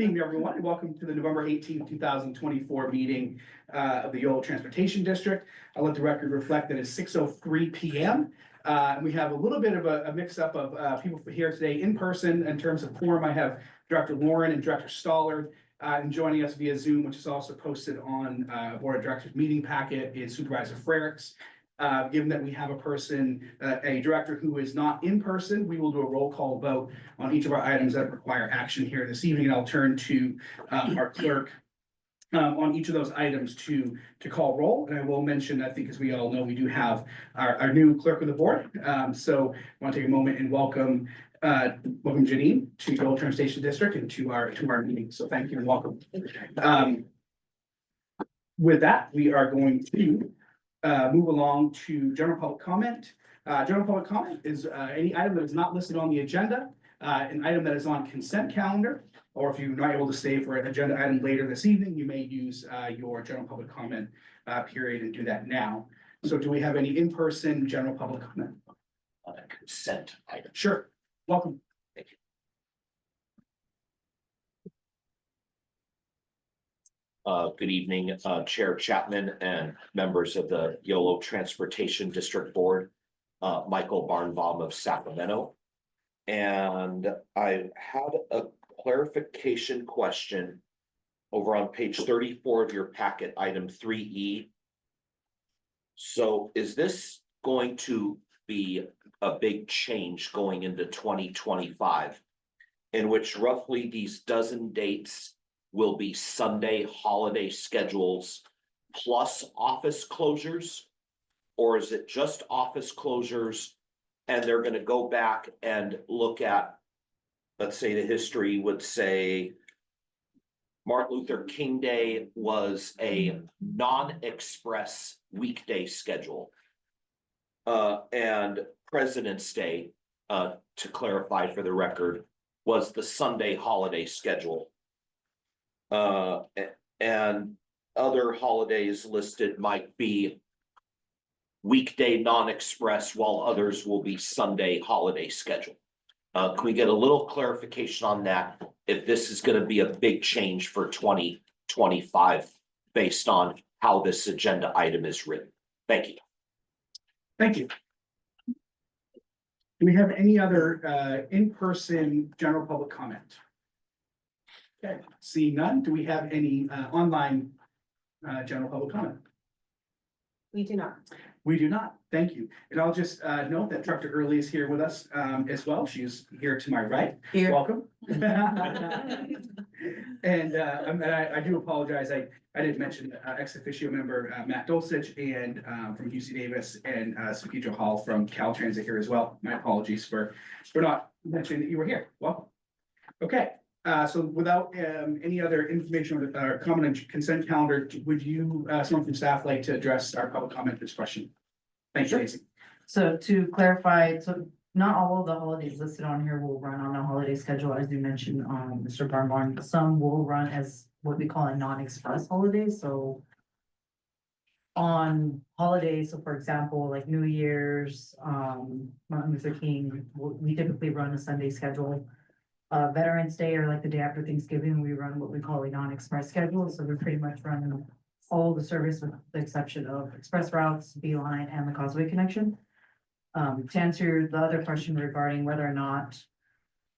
evening, everyone, and welcome to the November 18th, 2024 meeting of the Yolo Transportation District. I'll let the record reflect that it's 6:03 p.m. And we have a little bit of a mix-up of people here today in person. In terms of quorum, I have Director Lauren and Director Stollard. And joining us via Zoom, which is also posted on Board of Directors meeting packet, is Supervisor Frericks. Given that we have a director who is not in person, we will do a roll call vote on each of our items that require action here this evening. And I'll turn to our clerk on each of those items to call roll. And I will mention, I think as we all know, we do have our new clerk of the board. So I want to take a moment and welcome Janine to Yolo Transportation District and to our meeting. So thank you and welcome. With that, we are going to move along to general public comment. General public comment is any item that is not listed on the agenda, an item that is on consent calendar, or if you're not able to stay for an agenda item later this evening, you may use your general public comment period and do that now. So do we have any in-person general public comment? On a consent item. Sure, welcome. Thank you. Good evening, Chair Chapman and members of the Yolo Transportation District Board, Michael Barnbaum of Sacramento. And I had a clarification question over on page 34 of your packet, item 3E. So is this going to be a big change going into 2025, in which roughly these dozen dates will be Sunday holiday schedules plus office closures? Or is it just office closures and they're going to go back and look at, let's say the history would say Martin Luther King Day was a non-express weekday schedule. And President's Day, to clarify for the record, was the Sunday holiday schedule. And other holidays listed might be weekday non-express, while others will be Sunday holiday schedule. Can we get a little clarification on that, if this is going to be a big change for 2025 based on how this agenda item is written? Thank you. Thank you. Do we have any other in-person general public comment? Okay, seeing none, do we have any online general public comment? We do not. We do not, thank you. And I'll just note that Director Early is here with us as well. She's here to my right. Here. Welcome. And I do apologize, I didn't mention ex officio member Matt Dulcich and from UC Davis and Sukitra Hall from Caltrans here as well. My apologies for not mentioning that you were here. Welcome. Okay. So without any other information or comment on consent calendar, would you, someone from staff, like to address our public comment this question? Thank you, Nancy. So to clarify, so not all of the holidays listed on here will run on a holiday schedule, as you mentioned, Mr. Barnborn. Some will run as what we call a non-express holiday. So on holidays, so for example, like New Year's, Martin Luther King, we typically run a Sunday schedule. Veterans Day, or like the day after Thanksgiving, we run what we call a non-express schedule. So we pretty much run all the service with the exception of express routes, Beeline, and the Causeway Connection. To answer the other question regarding whether or not,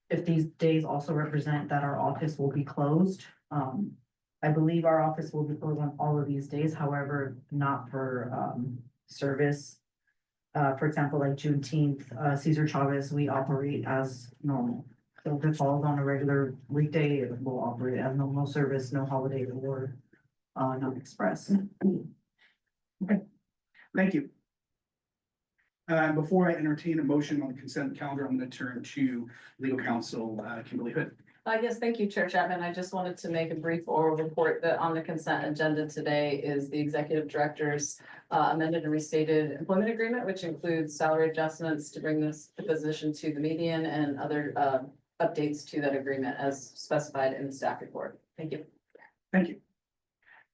if these days also represent that our office will be closed. I believe our office will be closed on all of these days, however, not for service. For example, like Juneteenth, Cesar Chavez, we operate as normal. So if it falls on a regular weekday, it will operate as normal service, no holiday or non-express. Okay, thank you. Before I entertain a motion on the consent calendar, I'm going to turn to legal counsel Kimberly Hood. Yes, thank you, Chair Chapman. I just wanted to make a brief oral report that on the consent agenda today is the executive director's amended and restated employment agreement, which includes salary adjustments to bring the position to the median and other updates to that agreement as specified in the staff report. Thank you. Thank you.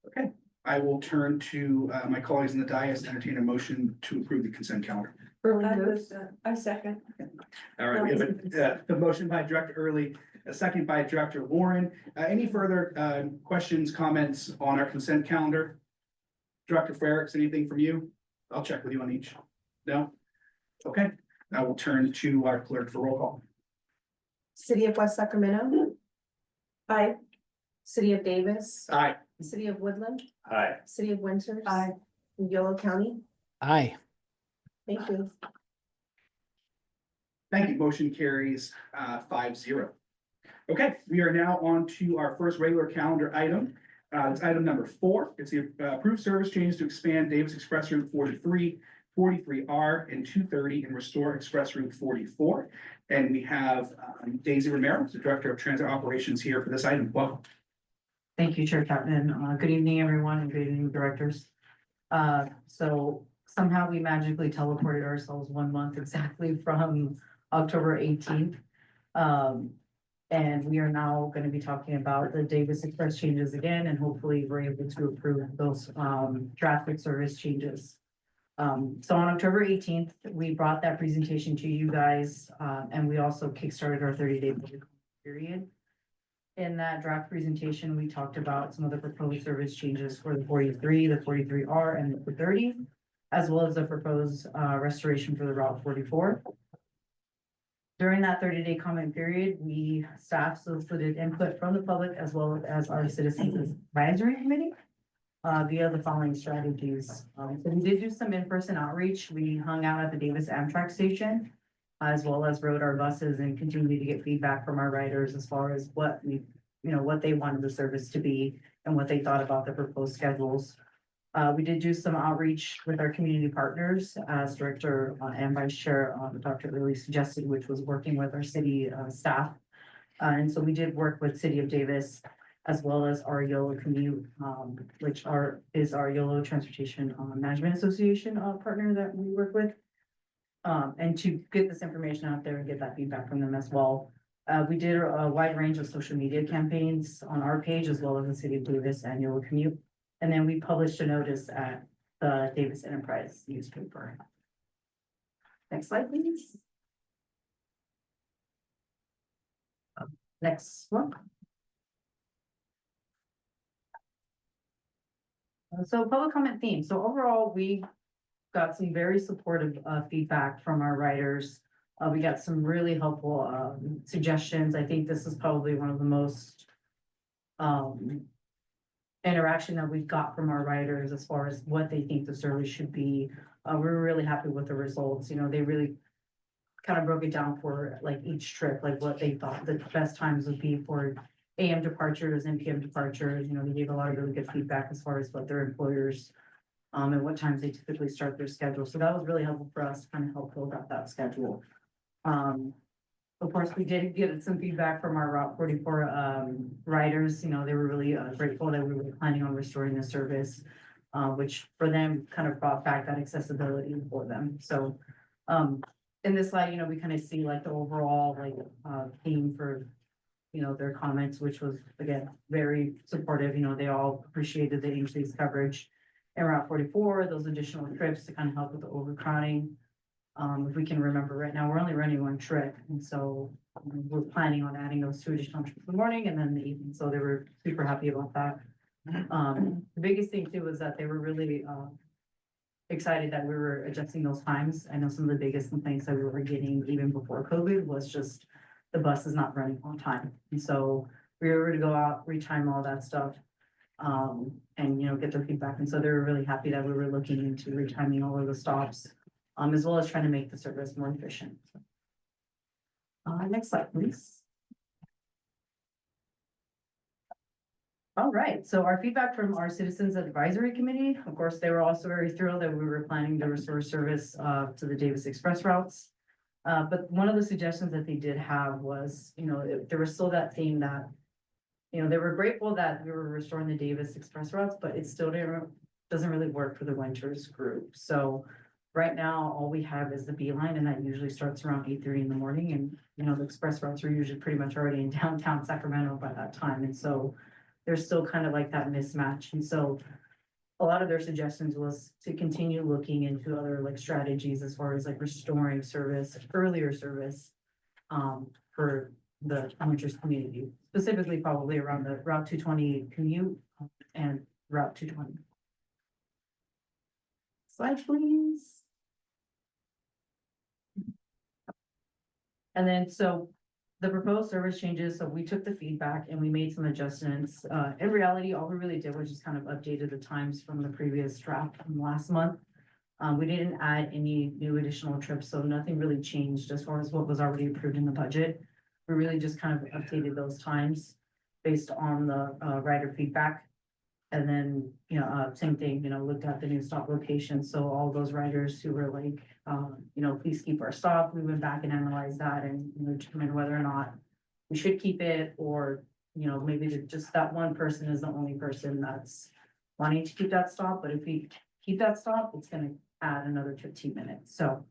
Okay, I will turn to my colleagues in the dais to entertain a motion to approve the consent calendar. I second. All right, we have a motion by Director Early, a second by Director Warren. Any further questions, comments on our consent calendar? Director Ferricks, anything from you? I'll check with you on each. No? Okay, I will turn to our clerk for roll call. City of West Sacramento. Aye. City of Davis. Aye. City of Woodland. Aye. City of Winters. Aye. Yolo County. Aye. Thank you. Thank you. Motion carries 5-0. Okay, we are now on to our first regular calendar item. It's item number 4. It's the approved service change to expand Davis Express Route 43, 43R, and 230 and restore Express Route 44. And we have Daisy Romero, the Director of Transit Operations, here for this item. Welcome. Thank you, Chair Chapman. Good evening, everyone, and good evening, directors. So somehow we magically teleported ourselves 1 month exactly from October 18th. And we are now going to be talking about the Davis Express changes again, and hopefully we're able to approve those traffic service changes. So on October 18th, we brought that presentation to you guys, and we also kickstarted our 30-day public period. In that draft presentation, we talked about some of the proposed service changes for the 43, the 43R, and the 30, as well as the proposed restoration for the Route 44. During that 30-day comment period, we staff solicited input from the public as well as our citizens advisory committee via the following strategies. So we did do some in-person outreach. We hung out at the Davis Amtrak station, as well as rode our buses and continued to get feedback from our riders as far as what what they wanted the service to be and what they thought about the proposed schedules. We did do some outreach with our community partners, as Director and Vice Chair Dr. Lilly suggested, which was working with our city staff. And so we did work with City of Davis, as well as our Yolo commute, which is our Yolo Transportation Management Association partner that we work with. And to get this information out there and get that feedback from them as well. We did a wide range of social media campaigns on our page, as well as the City of Davis and Yolo commute. And then we published a notice at the Davis Enterprise newspaper. Next slide, please. Next one. So public comment theme. So overall, we got some very supportive feedback from our writers. We got some really helpful suggestions. I think this is probably one of the most interaction that we've got from our writers as far as what they think the service should be. We're really happy with the results. They really kind of broke it down for like each trip, like what they thought the best times would be for AM departures and PM departures. They gave a lot of really good feedback as far as what their employers and what times they typically start their schedule. So that was really helpful for us to kind of help build out that schedule. Of course, we did get some feedback from our Route 44 riders. They were really grateful that we were planning on restoring the service, which for them kind of brought back that accessibility for them. So in this slide, we kind of see like the overall theme for their comments, which was again very supportive. They all appreciated the increased coverage in Route 44, those additional trips to kind of help with the overcrowding. If we can remember right now, we're only running one trip, and so we're planning on adding those 2 additional trips in the morning and then the evening. So they were super happy about that. The biggest thing too was that they were really excited that we were adjusting those times. I know some of the biggest complaints that we were getting even before COVID was just the bus is not running on time. And so we were able to go out, retime all that stuff, and get their feedback. And so they were really happy that we were looking into retiming all of the stops, as well as trying to make the service more efficient. Next slide, please. All right, so our feedback from our Citizens Advisory Committee, of course, they were also very thrilled that we were planning to restore service to the Davis Express routes. But one of the suggestions that they did have was, there was still that theme that, they were grateful that we were restoring the Davis Express routes, but it still doesn't really work for the Winters group. So right now, all we have is the B line, and that usually starts around 8:30 in the morning. And, the express routes are usually pretty much already in downtown Sacramento by that time. And so there's still kind of like that mismatch. And so a lot of their suggestions was to continue looking into other strategies as far as restoring service, earlier service, for the Winters community, specifically probably around the Route 220 commute and Route 220. Slide, please. And then, so the proposed service changes, so we took the feedback and we made some adjustments. In reality, all we really did was just kind of updated the times from the previous draft from last month. We didn't add any new additional trips, so nothing really changed as far as what was already approved in the budget. We really just kind of updated those times based on the rider feedback. And then, same thing, looked at the new stop locations, so all those riders who were like, please keep our stop, we went back and analyzed that and determined whether or not we should keep it, or, maybe just that one person is the only person that's wanting to keep that stop, but if we keep that stop, it's gonna add another 15 minutes, so.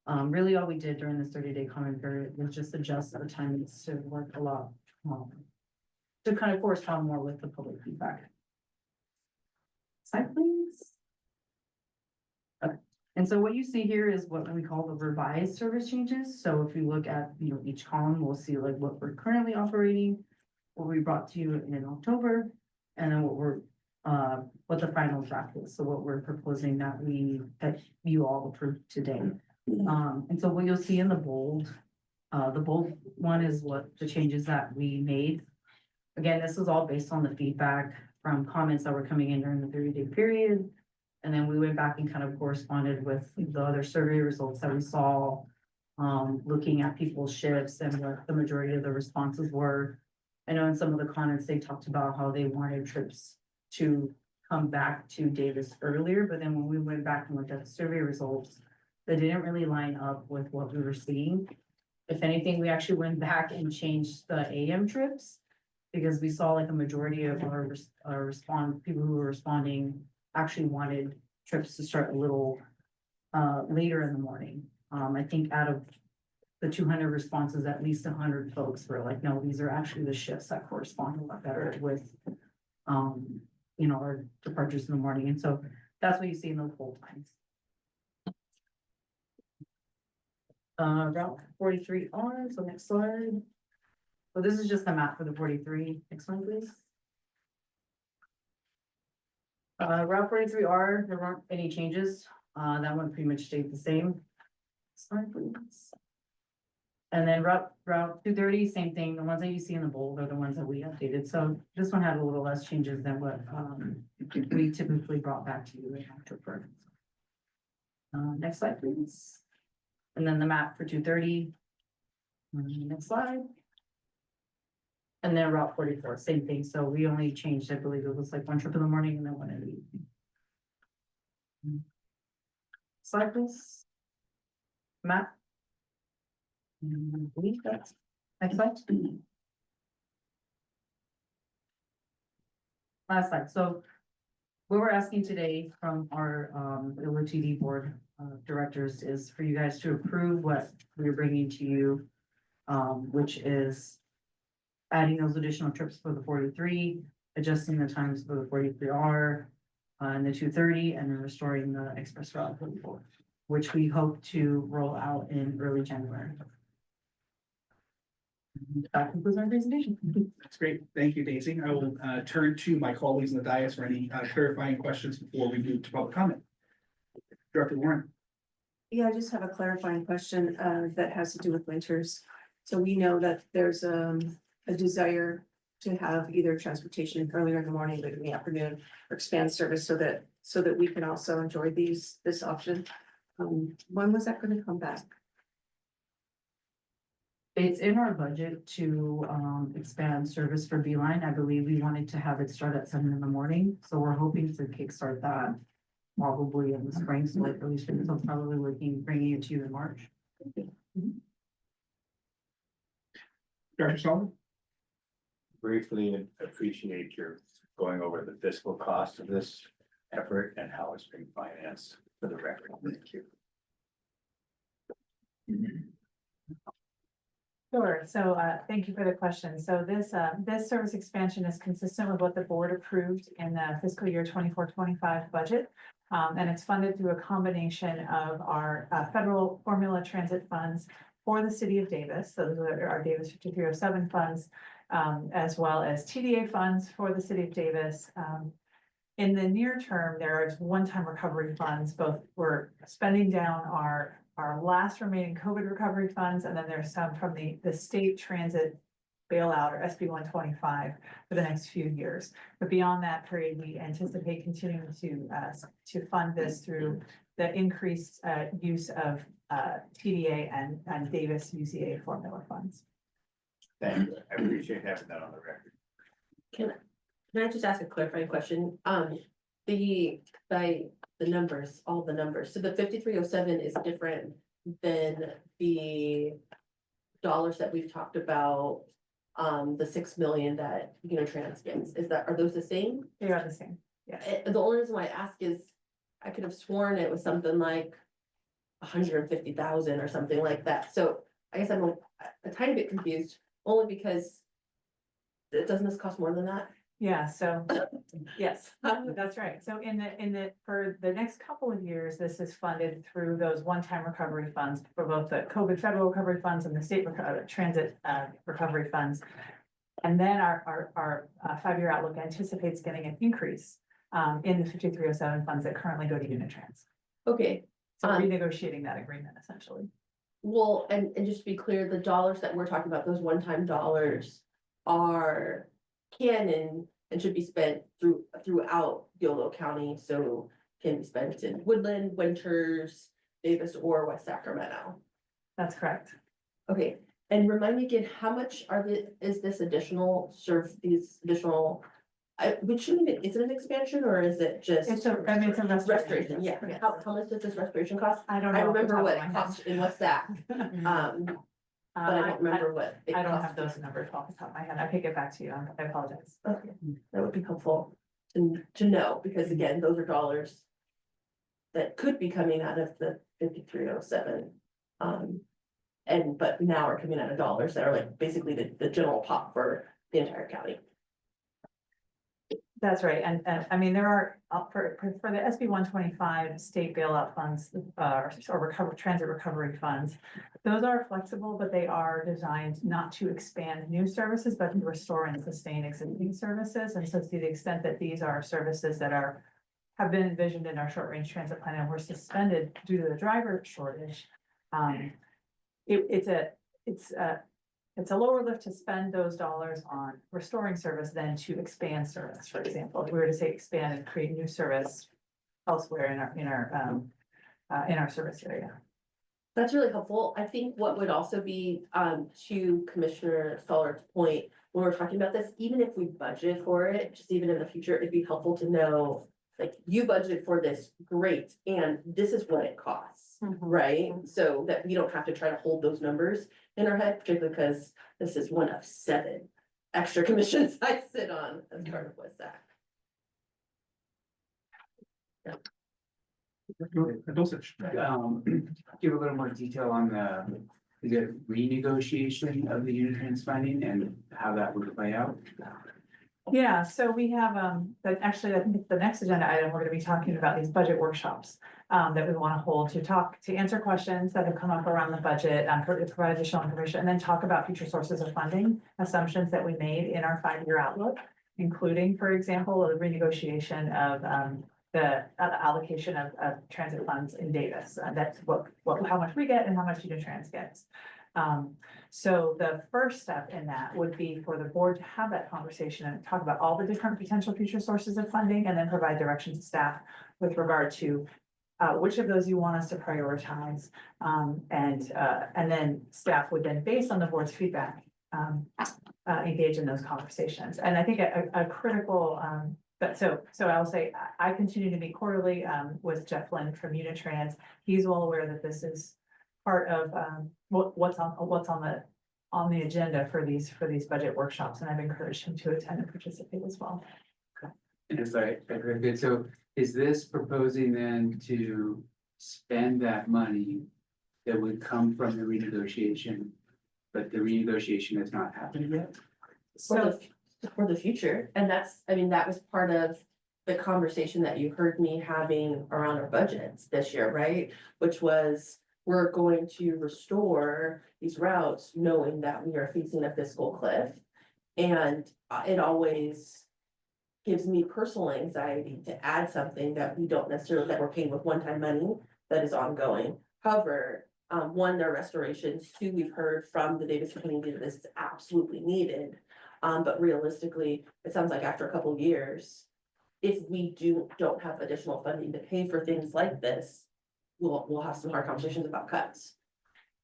Really all we did during this 30-day comment period was just adjust the timings to work a lot, to kind of correspond more with the public feedback. Slide, please. Okay, and so what you see here is what we call the revised service changes. So if you look at, each column, we'll see like what we're currently operating, what we brought to you in October, and then what the final draft is. So what we're proposing that you all approve today. And so what you'll see in the bold one is what the changes that we made. Again, this is all based on the feedback from comments that were coming in during the 30-day period. And then we went back and kind of corresponded with the other survey results that we saw, looking at people's shifts and what the majority of the responses were. I know in some of the comments, they talked about how they wanted trips to come back to Davis earlier, but then when we went back and looked at the survey results, they didn't really line up with what we were seeing. If anything, we actually went back and changed the AM trips, because we saw like a majority of our people who were responding actually wanted trips to start a little later in the morning. I think out of the 200 responses, at least 100 folks were like, no, these are actually the shifts that correspond a lot better with our departures in the morning. And so that's what you see in those whole times. Route 43R, so next slide. So this is just the map for the 43. Next one, please. Route 43R, there weren't any changes. That one pretty much stayed the same. Slide, please. And then Route 230, same thing. The ones that you see in the bold are the ones that we updated. So this one had a little less changes than what we typically brought back to you in October. Next slide, please. And then the map for 230. Next slide. And then Route 44, same thing. So we only changed, I believe it was like one trip in the morning and then one in the evening. Slide, please. Map. I believe that's next slide. Last slide. So what we're asking today from our YoloTD board directors is for you guys to approve what we're bringing to you, which is adding those additional trips for the 43, adjusting the times for the 43R and the 230, and then restoring the express route 44, which we hope to roll out in early January. That concludes my presentation. That's great. Thank you, Daisy. I will turn to my colleagues in the dais for any clarifying questions before we move to public comment. Director Warren. Yeah, I just have a clarifying question that has to do with Winters. So we know that there's a desire to have either transportation earlier in the morning, later in the afternoon, or expand service so that we can also enjoy this option. When was that going to come back? It's in our budget to expand service for Beeline. I believe we wanted to have it start at 7 in the morning. So we're hoping to kickstart that probably in the spring, so like early spring. So probably bringing it to you in March. Director Sullivan. Briefly appreciate your going over the fiscal cost of this effort and how it's being financed for the record. Thank you. Sure. So thank you for the question. So this service expansion is consistent with what the board approved in the fiscal year 24-25 budget. And it's funded through a combination of our federal formula transit funds for the city of Davis. So those are our Davis 5307 funds, as well as TDA funds for the city of Davis. In the near term, there is one-time recovery funds, both we're spending down our last remaining COVID recovery funds, and then there's some from the state transit bailout or SB 125 for the next few years. But beyond that period, we anticipate continuing to fund this through the increased use of TDA and Davis UCA formula funds. Thank you. I appreciate having that on the record. Can I just ask a clarifying question? The numbers, all the numbers, so the 5307 is different than the dollars that we've talked about. The 6 million that Unitrans gets, are those the same? They are the same, yes. The only reason why I ask is, I could have sworn it was something like 150,000 or something like that, so I guess I'm a tiny bit confused, only because doesn't this cost more than that? Yeah, so, yes, that's right. So for the next couple of years, this is funded through those one-time recovery funds for both the COVID federal recovery funds and the state transit recovery funds. And then our 5-year outlook anticipates getting an increase in the 5307 funds that currently go to Unitrans. Okay, So renegotiating that agreement essentially. well, and just to be clear, the dollars that we're talking about, those one-time dollars can and should be spent throughout Yolo County, so can be spent in Woodland, Winters, Davis, or West Sacramento. That's correct. Okay, and remind me again, how much is this additional these additional? Which shouldn't it, is it an expansion or is it just? It's a Restoration, yeah. Yes. How much does this restoration cost? I don't know. I off the remember top what of it my head. cost in West Sac, but I don't remember what it I don't cost. have those numbers off the top of my head. I could get back to you. I apologize. Okay, that would be helpful to know, because again, those are dollars that could be coming out of the 5307. But now are coming out of dollars that are like basically the general pot for the entire county. That's right. And I mean, there are, for the SB 125 state bailout funds, or transit recovery funds. Those are flexible, but they are designed not to expand new services, but to restore and sustain existing services. And so to the extent that these are services that have been envisioned in our short range transit plan and were suspended due to the driver shortage. It's a lower lift to spend those dollars on restoring service than to expand service. For example, if we were to say expand and create new service elsewhere in our service area. That's really helpful. I think what would also be, to Commissioner Stoller's point, when we're talking about this, even if we budget for it, just even in the future, it'd be helpful to know, like, you budgeted for this, great, and this is what it costs, right? So that we don't have to try to hold those numbers in our head, particularly because this is one of 7 extra commissions I sit on as part of West Sac. Dosage. Give a little more detail on is it renegotiation of the Unitrans funding and how that would play out? Yeah, so we have, but actually, I think it's the next agenda item, we're gonna be talking about these budget workshops. That we wanna hold to answer questions that have come up around the budget, provide additional information, and then talk about future sources of funding, assumptions that we made in our 5-year outlook. Including, for example, the renegotiation of, the allocation of transit funds in Davis. That's how much we get and how much Unitrans gets. So the first step in that would be for the board to have that conversation and talk about all the different potential future sources of funding, and then provide direction to staff with regard to which of those you want us to prioritize. And then staff would then, based on the board's feedback, engage in those conversations. And I think a critical, but so I'll say, I continue to meet quarterly with Jeff Lynn from Unitrans. He's well aware that this is part of what's on the agenda for these budget workshops, and I've encouraged him to attend and participate as well. And if I heard good, so is this proposing then to spend that money that would come from the renegotiation, but the renegotiation has not happened yet? For the future, and that was part of the conversation that you heard me having around our budgets this year, right? Which was we're going to restore these routes, knowing that we are facing a fiscal cliff. And it always gives me personal anxiety to add something that we don't necessarily, that we're paying with one-time money that is ongoing. However, one, there are restorations. Two, we've heard from the Davis community that this is absolutely needed. But realistically, it sounds like after a couple of years, if we don't have additional funding to pay for things like this, we'll have some hard conversations about cuts.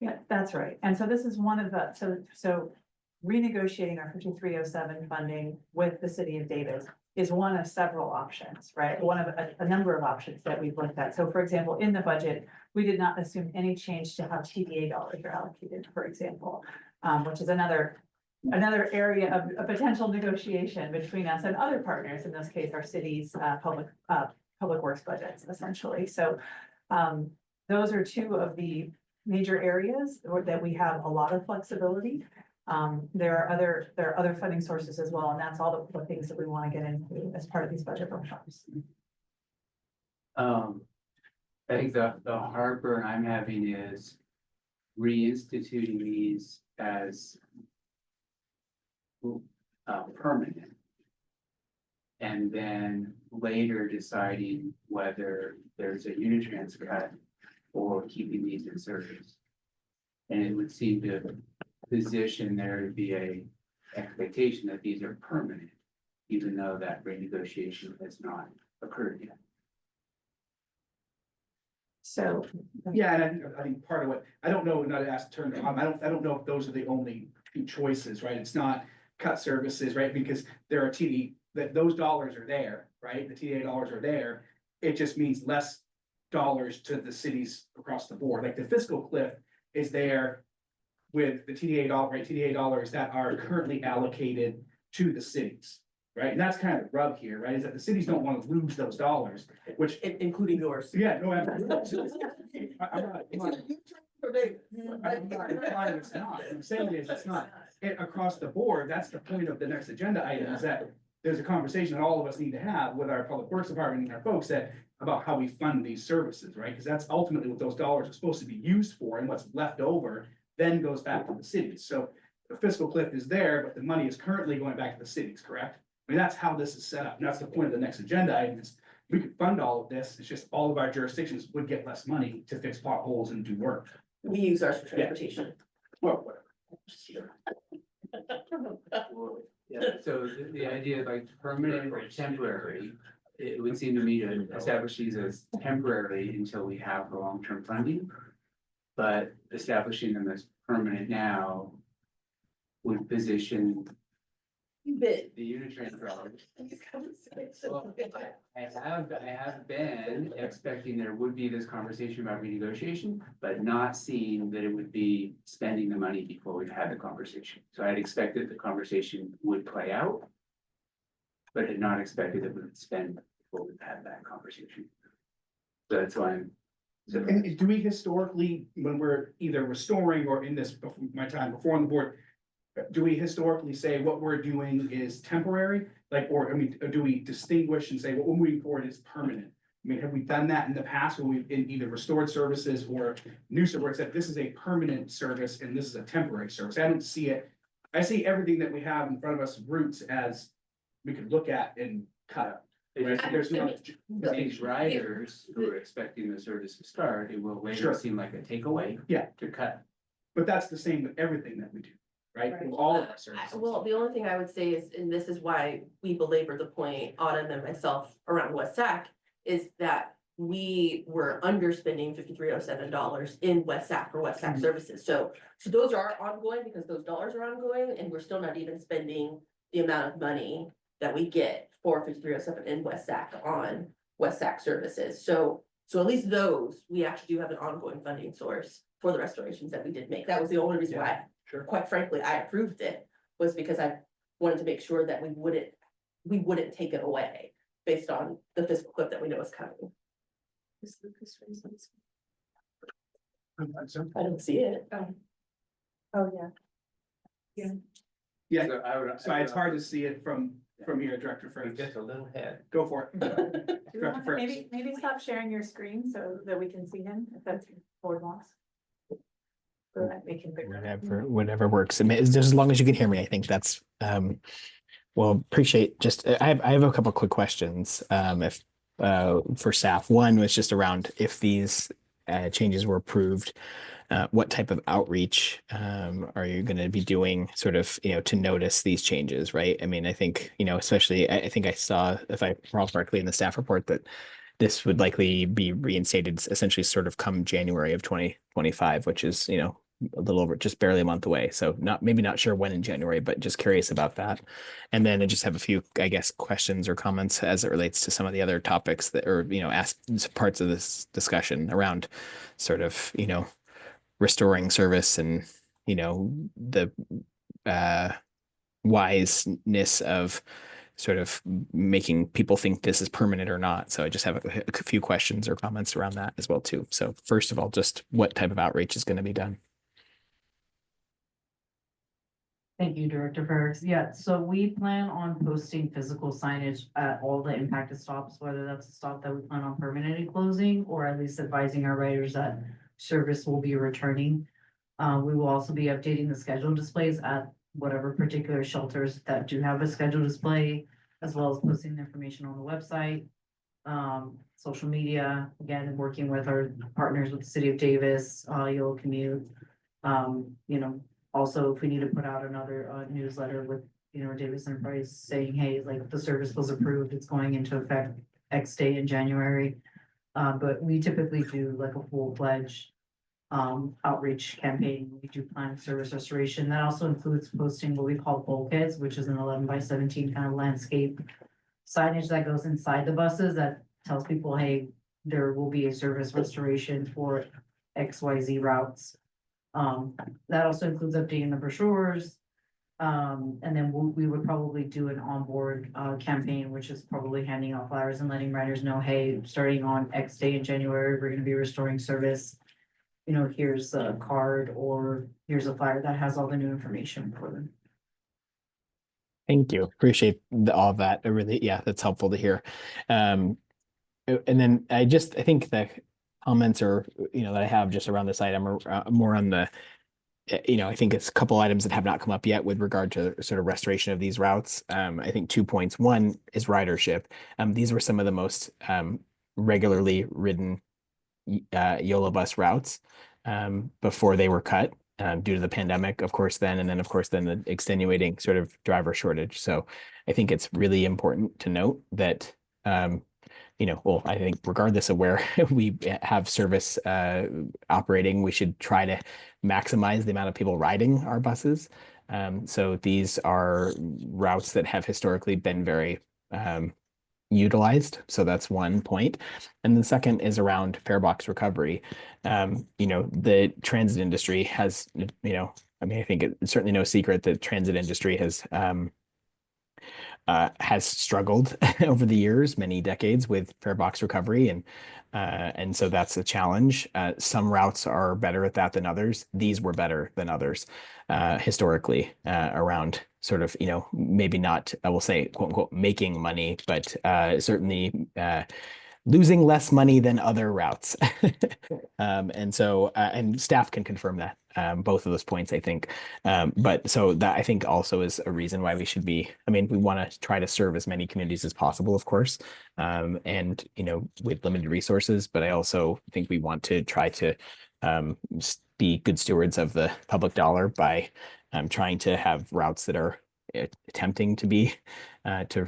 Yeah, that's right. And so this is one of the, so renegotiating our 5307 funding with the city of Davis is one of several options, right? One of a number of options that we've looked at. So for example, in the budget, we did not assume any change to how TDA dollars are allocated, for example, which is another area of a potential negotiation between us and other partners, in this case, our city's public works budgets, essentially. So those are two of the major areas that we have a lot of flexibility. There are other funding sources as well, and that's all the things that we want to get into as part of these budget workshops. I think the heartburn I'm having is reinstituting these as permanent. And then later deciding whether there's a Unitrans cut or keeping these in service. And it would seem to position there to be a expectation that these are permanent, even though that renegotiation has not occurred yet. So, Yeah, and I think part of what, I don't know, not to ask turn, I don't know if those are the only two choices, right? It's not cut services, right? Because there are those dollars are there, right? The TDA dollars are there. It just means less dollars to the cities across the board. Like the fiscal cliff is there with the TDA dollars that are currently allocated to the cities, right? And that's kind of the rub here, right? Is that the cities don't want to lose those dollars, which, Including yours. yeah, no, absolutely. I'm not implying it's not. What I'm saying is it's not. Across the board, that's the point of the next agenda item, is that there's a conversation that all of us need to have with our public works department and our folks about how we fund these services, right? Because that's ultimately what those dollars are supposed to be used for, and what's left over then goes back to the cities. So the fiscal cliff is there, but the money is currently going back to the cities, correct? I mean, that's how this is set up. And that's the point of the next agenda item is we could fund all of this. It's just all of our jurisdictions would get less money to fix potholes and do work. We use ours for transportation. Well, whatever. Yeah, so the idea of like permanent or temporary, it would seem to me to establish these as temporary until we have the long-term funding. But establishing them as permanent now would position But. the Unitrans dollars. Well, I have been expecting there would be this conversation about renegotiation, but not seeing that it would be spending the money before we've had the conversation. So I'd expected the conversation would play out, but had not expected that we would spend before we've had that conversation. So that's why I'm. And do we historically, when we're either restoring or in this, my time before on the board, do we historically say what we're doing is temporary? Like, or, I mean, do we distinguish and say what we're moving forward is permanent? I mean, have we done that in the past when we've either restored services or new service that this is a permanent service and this is a temporary service? I don't see it. I see everything that we have in front of us roots as we could look at and cut up. Right? There's no. These riders who are expecting the service to start, it will later Sure. seem like a takeaway. Yeah. To cut. But that's the same with everything that we do, right? Right. With all of our services. Well, the only thing I would say is, and this is why we belabor the point, Autumn and myself around West Sac, is that we were underspending $5,307 in West Sac for West Sac services. So those are ongoing because those dollars are ongoing, and we're still not even spending the amount of money that we get for 5307 in West Sac on West Sac services. So at least those, we actually do have an ongoing funding source for the restorations that we did make. That was the only reason why, Sure. quite frankly, I approved it, was because I wanted to make sure that we wouldn't take it away based on the fiscal cliff that we know is coming. I don't see it. Oh, yeah. Yeah, So I would. so it's hard to see it from here, Director We Fergus. just a little head. Go for it. do you Director want- Fergus. maybe stop sharing your screen so that we can see him, if that's what board wants. We can figure it out. Whatever works. I mean, just as long as you can hear me, I think that's, well, appreciate just, I have a couple quick questions, if, for staff. One was just around if these, changes were approved, what type of outreach, are you going to be doing sort of, to notice these changes, right? I mean, I think, especially, I think I saw, if I recall correctly in the staff report, that this would likely be reinstated essentially sort of come January of 2025, which is, a little over, just barely a month away. So maybe not sure when in January, but just curious about that. And then I just have a few, I guess, questions or comments as it relates to some of the other topics that, or, parts of this discussion around sort of, restoring service and, the, wiseness of sort of making people think this is permanent or not. So I just have a few questions or comments around that as well too. So first of all, just what type of outreach is going to be done? Thank you, Director Ferris. Yeah, so we plan on posting physical signage at all the impacted stops, whether that's a stop that we plan on permanently closing or at least advising our riders that service will be returning. We will also be updating the schedule displays at whatever particular shelters that do have a schedule display, as well as posting the information on the website. Social media, again, working with our partners with the City of Davis, Yolo Commute. Also, if we need to put out another newsletter with, Davis Enterprise saying, hey, like the service was approved, it's going into effect X day in January. But we typically do like a full-fledged outreach campaign. We do planned service restoration. That also includes posting what we call bulkheads, which is an 11x17 kind of landscape signage that goes inside the buses that tells people, hey, there will be a service restoration for XYZ routes. That also includes updating the brochures. And then we would probably do an onboard campaign, which is probably handing out flyers and letting riders know, hey, starting on X day in January, we're going to be restoring service. Here's a card or here's a flyer that has all the new information for them. Thank you. Appreciate all of that. I really, yeah, that's helpful to hear. And then I think the comments are, that I have just around this item are more on the, I think it's a couple items that have not come up yet with regard to sort of restoration of these routes. I think 2 points. One is ridership. These were some of the most regularly ridden YOLO bus routes before they were cut due to the pandemic, of course, then, and then, of course, then the extenuating sort of driver shortage. So I think it's really important to note that, well, I think regardless of where we have service operating, we should try to maximize the amount of people riding our buses. So these are routes that have historically been very utilized. So that's one point. And the second is around fare box recovery. The transit industry has, I think it's certainly no secret that transit industry has struggled over the years, many decades, with fare box recovery, and so that's a challenge. Some routes are better at that than others. These were better than others historically around sort of, maybe not, I will say, quote unquote, making money, but certainly losing less money than other routes. And so, and staff can confirm that, both of those points, I think. But so that I think also is a reason why we should be, we want to try to serve as many communities as possible, of course, and, with limited resources, but I also think we want to try to be good stewards of the public dollar by trying to have routes that are attempting to be to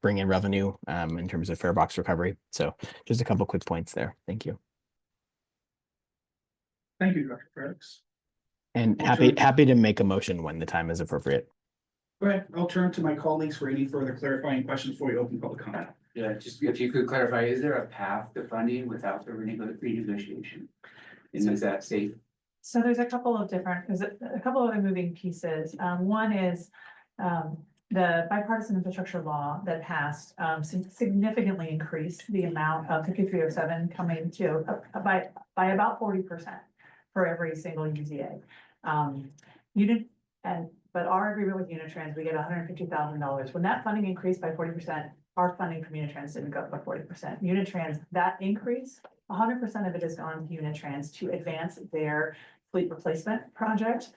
bring in revenue in terms of fare box recovery. So just a couple quick points there. Thank you. Thank you, Director Ferris. And happy to make a motion when the time is appropriate. Go ahead. I'll turn to my colleagues for any further clarifying questions before we open public comment. Yeah, just if you could clarify, is there a path to funding without the renegotiation? And is that safe? So there's a couple of other moving pieces. One is the bipartisan infrastructure law that passed significantly increased the amount of 5307 coming to by about 40% for every single UZA. But our agreement with Unitrans, we get $150,000. When that funding increased by 40%, our funding from Unitrans didn't go up by 40%. Unitrans, that increase, 100% of it is gone to Unitrans to advance their fleet replacement project.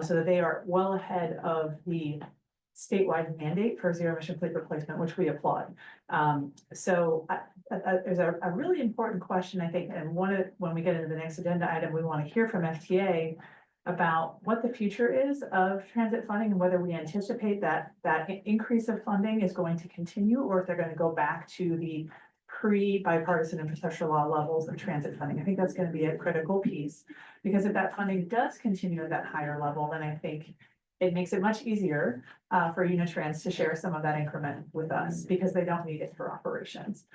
So that they are well ahead of the statewide mandate for zero emission fleet replacement, which we applaud. There's a really important question, I think, and when we get into the next agenda item, we want to hear from FTA about what the future is of transit funding and whether we anticipate that increase of funding is going to continue, or if they're going to go back to the pre-bipartisan infrastructure law levels of transit funding. I think that's going to be a critical piece, because if that funding does continue at that higher level, then I think it makes it much easier for Unitrans to share some of that increment with us, because they don't need it for operations.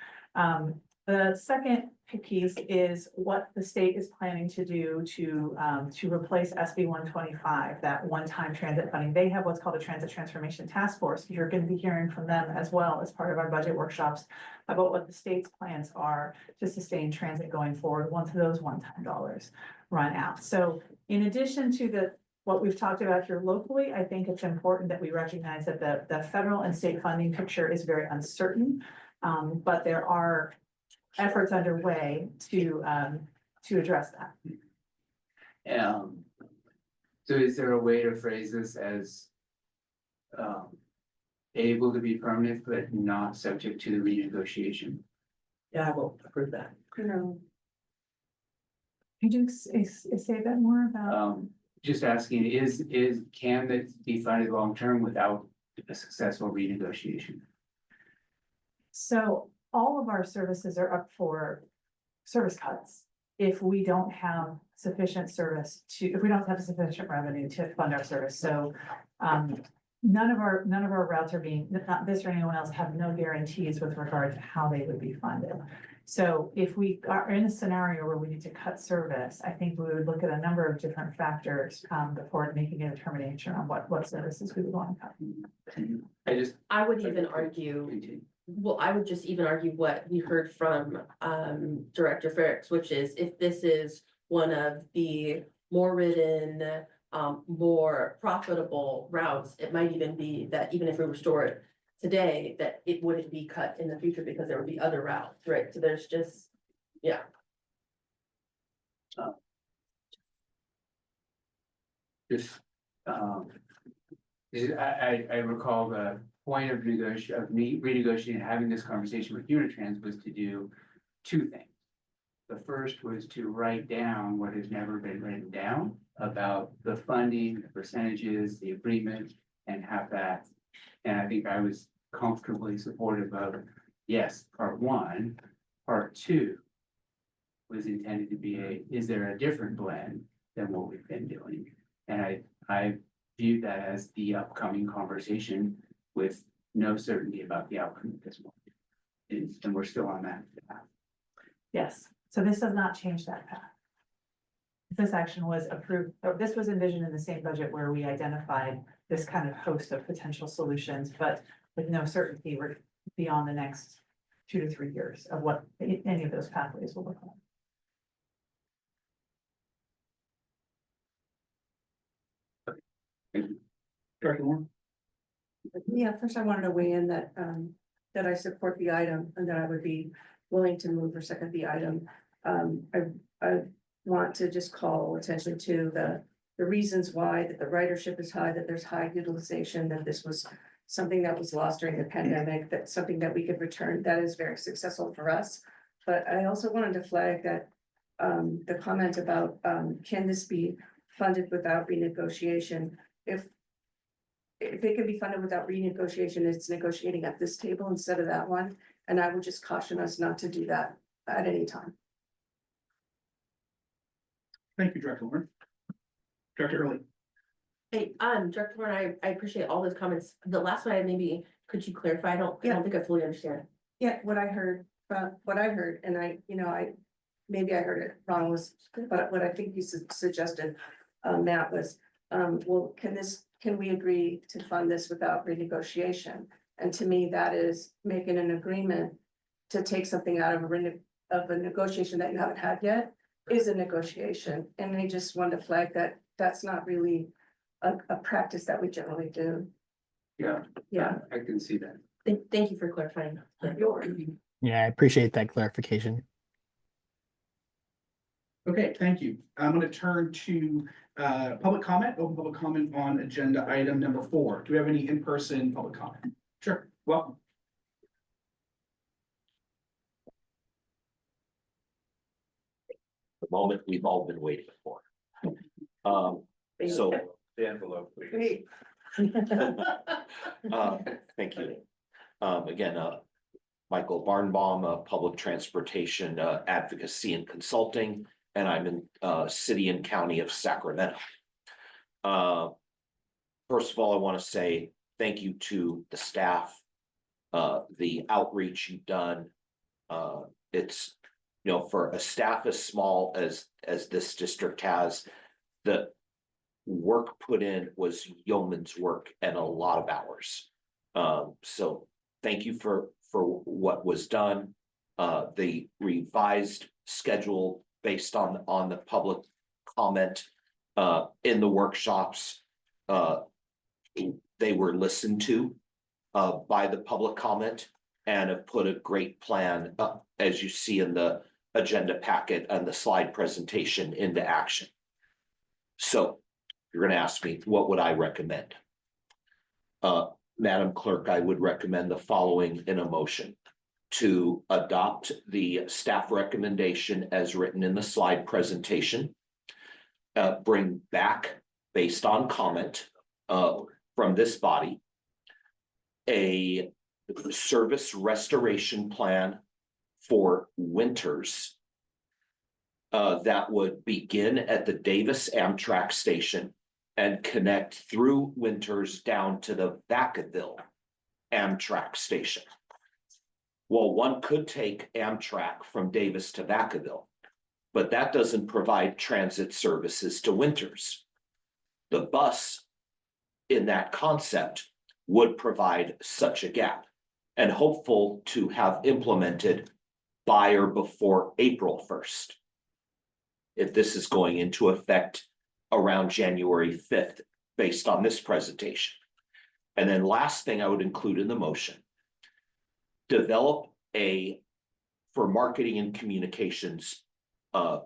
The second piece is what the state is planning to do to replace SB 125, that one-time transit funding. They have what's called a Transit Transformation Task Force. You're going to be hearing from them as well as part of our budget workshops about what the state's plans are to sustain transit going forward once those one-time dollars run out. So in addition to what we've talked about here locally, I think it's important that we recognize that the federal and state funding picture is very uncertain, but there are efforts underway to address that. So is there a way to phrase this as able to be permanent but not subject to the renegotiation? Yeah, I will approve that. No, Could you say a bit more about? Just asking, can this be funded long-term without a successful renegotiation? So all of our services are up for service cuts if we don't have sufficient if we don't have sufficient revenue to fund our service. So none of our routes are not this or anyone else have no guarantees with regard to how they would be funded. So if we are in a scenario where we need to cut service, I think we would look at a number of different factors before making a determination on what services we would want to cut. I would even argue, well, I would just even argue what we heard from Director Ferricks, which is if this is one of the more ridden, more profitable routes, it might even be that even if we restore it today, that it wouldn't be cut in the future because there would be other routes, right? So there's just, yeah. I recall the point of renegotiating, having this conversation with Unitrans was to do two things. The first was to write down what has never been written down about the funding, the percentages, the agreement, and have that. And I think I was comfortably supportive of, yes, part one. Part two was intended to be is there a different blend than what we've been doing? And I viewed that as the upcoming conversation with no certainty about the outcome at this point. And we're still on that path. Yes, so this does not change that path. This action was approved, or this was envisioned in the same budget where we identified this kind of host of potential solutions, but with no certainty beyond the next 2 to 3 years of what any of those pathways will look like. Director Moore? yeah, first I wanted to weigh in that, that I support the item and that I would be willing to move or second the item. I want to just call attention to the reasons why that the ridership is high, that there's high utilization, that this was something that was lost during the pandemic, that's something that we could return, that is very successful for us. But I also wanted to flag that the comment about can this be funded without renegotiation? If it can be funded without renegotiation, it's negotiating at this table instead of that one. And I would just caution us not to do that at any time. Thank you, Director Moore. Director Early? Hey, Director Warren, I appreciate all those comments. The last one, maybe, could you clarify? I don't think I fully understand. Yeah, what I heard, and maybe I heard it wrong but what I think you suggested, Matt, was, well, can we agree to fund this without renegotiation? And to me, that is making an agreement to take something out of a negotiation that you haven't had yet is a negotiation. And I just want to flag that that's not really a practice that we generally do. Yeah. Yeah. I can see that. Thank you for clarifying. Yeah, I appreciate that clarification. Okay, thank you. I'm gonna turn to public comment, open public comment on agenda item number 4. Do we have any in-person public comment? Sure, welcome. The moment we've all been waiting for. So, The envelope, please. Great. thank you. Again, Michael Barnbaum, Public Transportation Advocacy and Consulting, and I'm in City and County of Sacramento. First of all, I want to say thank you to the staff, the outreach you've done. It's, you know, for a staff as small as this district has, the work put in was yeoman's work and a lot of hours. So thank you for what was done. The revised schedule based on the public comment in the workshops, they were listened to by the public comment and have put a great plan as you see in the agenda packet and the slide presentation into action. So you're going to ask me, what would I recommend? Madam Clerk, I would recommend the following in a motion: to adopt the staff recommendation as written in the slide presentation, bring back, based on comment from this body, a service restoration plan for winters that would begin at the Davis Amtrak station and connect through winters down to the Vacaville Amtrak station. Well, one could take Amtrak from Davis to Vacaville, but that doesn't provide transit services to winters. The bus in that concept would provide such a gap, and hopeful to have implemented by or before April 1st. If this is going into effect around January 5th, based on this presentation. And then last thing I would include in the motion, develop for marketing and communications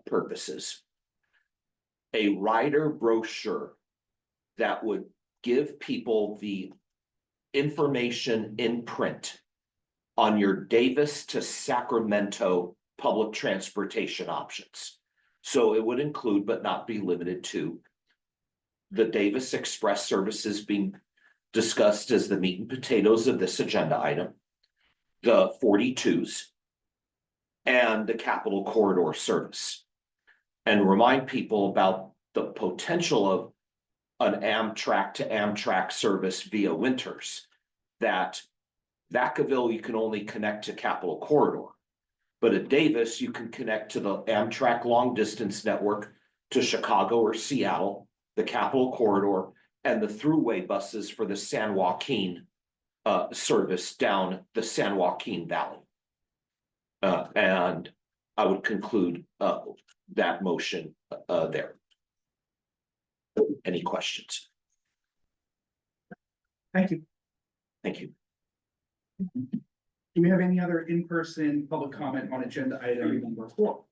purposes, a rider brochure that would give people the information in print on your Davis to Sacramento public transportation options. So it would include, but not be limited to, the Davis Express services being discussed as the meat and potatoes of this agenda item, the 42s, and the Capital Corridor service. And remind people about the potential of an Amtrak to Amtrak service via winters, that Vacaville, you can only connect to Capital Corridor. But at Davis, you can connect to the Amtrak long distance network to Chicago or Seattle, the Capital Corridor, and the throughway buses for the San Joaquin service down the San Joaquin Valley. And I would conclude that motion there. Any questions? Thank you. Thank you. Do we have any other in-person public comment on agenda item number 4?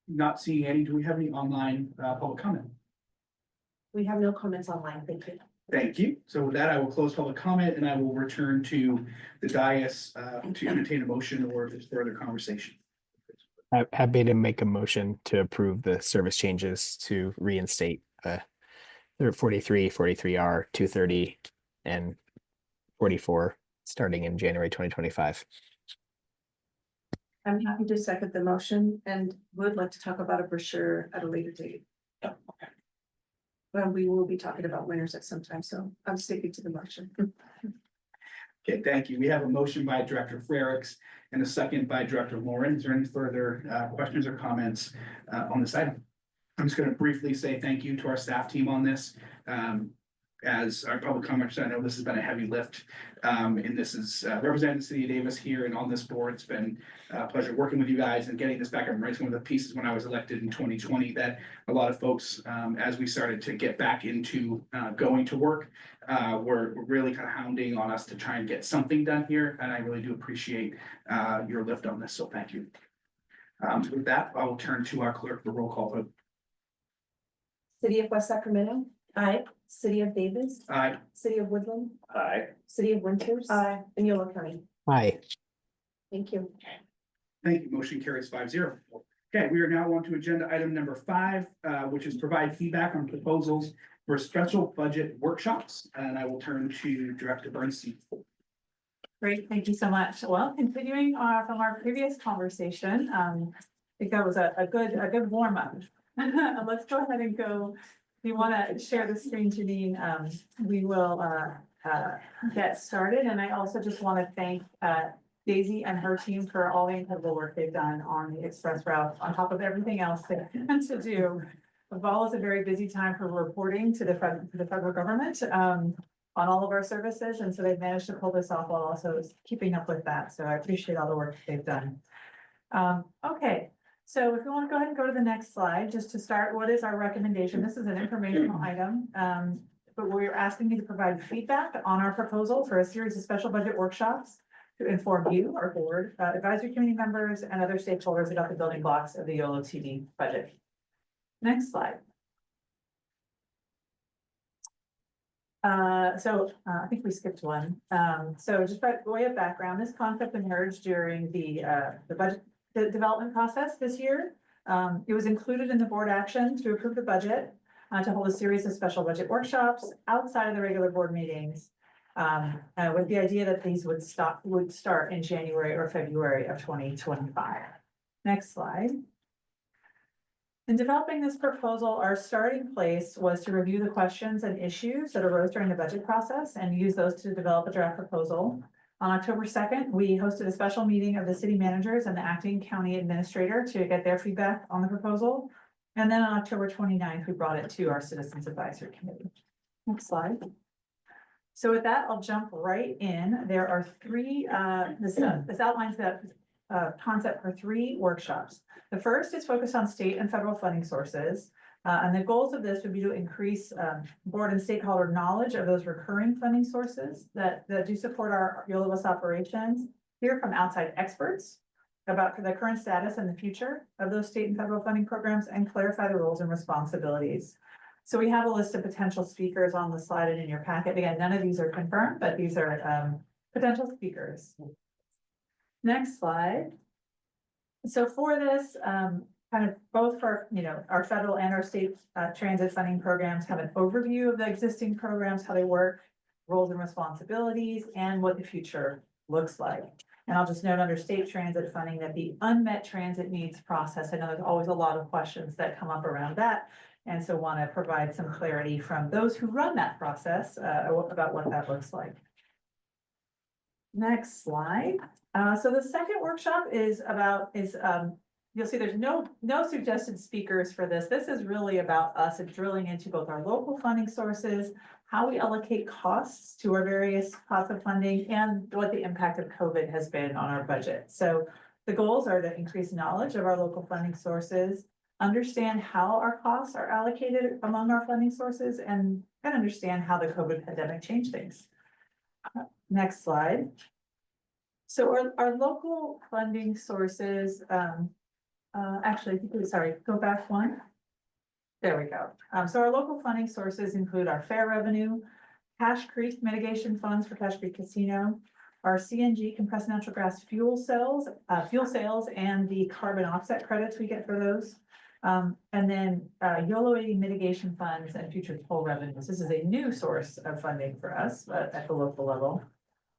Not seeing any. Do we have any online public comment? We have no comments online, thank you. Thank you. So with that, I will close public comment and I will return to the dais to entertain a motion or if there's further conversation. Happy to make a motion to approve the service changes to reinstate 43, 43R, 230, and 44 starting in January 2025. I'm happy to second the motion and would like to talk about a brochure at a later date. Yeah, okay. Well, we will be talking about winters at some time, so I'm sticking to the motion. Okay, thank you. We have a motion by Director Frericks and a second by Director Lauren. Is there any further questions or comments on this item? I'm just going to briefly say thank you to our staff team on this. As our public comments, I know this has been a heavy lift, and this is representing the city of Davis here and on this board. It's been a pleasure working with you guys and getting this back up. It's one of the pieces when I was elected in 2020 that a lot of folks, as we started to get back into going to work, were really kind of hounding on us to try and get something done here. And I really do appreciate your lift on this. So thank you. With that, I will turn to our clerk for roll call vote. City of West Sacramento. Aye. City of Davis. Aye. City of Woodland. Aye. City of Winters. Aye. And Yolo County. Hi. Thank you. Thank you. Motion carries 5-0. Okay, we are now on to agenda item number 5, which is provide feedback on proposals for special budget workshops. And I will turn to Director Bernstein. Great, thank you so much. Well, continuing from our previous conversation, I think that was a good warm up. Let's go ahead and go. If you want to share the screen, Janine, we will get started. And I also just want to thank Daisy and her team for all the incredible work they've done on the express route, on top of everything else they had to do. The fall is a very busy time for reporting to the federal government on all of our services, and so they've managed to pull this off while also keeping up with that. So I appreciate all the work they've done. Okay, so if you want to go ahead and go to the next slide, just to start, what is our recommendation? This is an informational item, but we're asking you to provide feedback on our proposal for a series of special budget workshops to inform you, our board, advisory committee members, and other stakeholders about the building blocks of the YoloTD budget. Next slide. I think we skipped one. So just by way of background, this concept emerged during the budget development process this year. It was included in the board action to approve the budget, to hold a series of special budget workshops outside of the regular board meetings. With the idea that these would start in January or February of 2025. Next slide. In developing this proposal, our starting place was to review the questions and issues that arose during the budget process and use those to develop a draft proposal. On October 2nd, we hosted a special meeting of the city managers and the acting county administrator to get their feedback on the proposal. And then on October 29th, we brought it to our Citizens Advisory Committee. Next slide. So with that, I'll jump right in. There are three, this outlines that concept for 3 workshops. The first is focused on state and federal funding sources. And the goals of this would be to increase board and stakeholder knowledge of those recurring funding sources that do support our YoloBus operations, hear from outside experts about the current status and the future of those state and federal funding programs, and clarify the roles and responsibilities. So we have a list of potential speakers on the slide and in your packet. Again, none of these are confirmed, but these are potential speakers. Next slide. So for this, kind of both for, our federal and our state transit funding programs have an overview of the existing programs, how they work, roles and responsibilities, and what the future looks like. And I'll just note under state transit funding that the unmet transit needs process, I know there's always a lot of questions that come up around that. And so want to provide some clarity from those who run that process about what that looks like. Next slide. So the second workshop is you'll see there's no suggested speakers for this. This is really about us drilling into both our local funding sources, how we allocate costs to our various pots of funding, and what the impact of COVID has been on our budget. So the goals are to increase knowledge of our local funding sources, understand how our costs are allocated among our funding sources, and understand how the COVID pandemic changed things. Next slide. So our local funding sources, actually, sorry, go back one. There we go. So our local funding sources include our fare revenue, Cache Creek mitigation funds for Cache Creek Casino, our CNG compressed natural gas fuel sales, and the carbon offset credits we get for those. And then Yolo mitigation funds and future toll revenues. This is a new source of funding for us at the local level.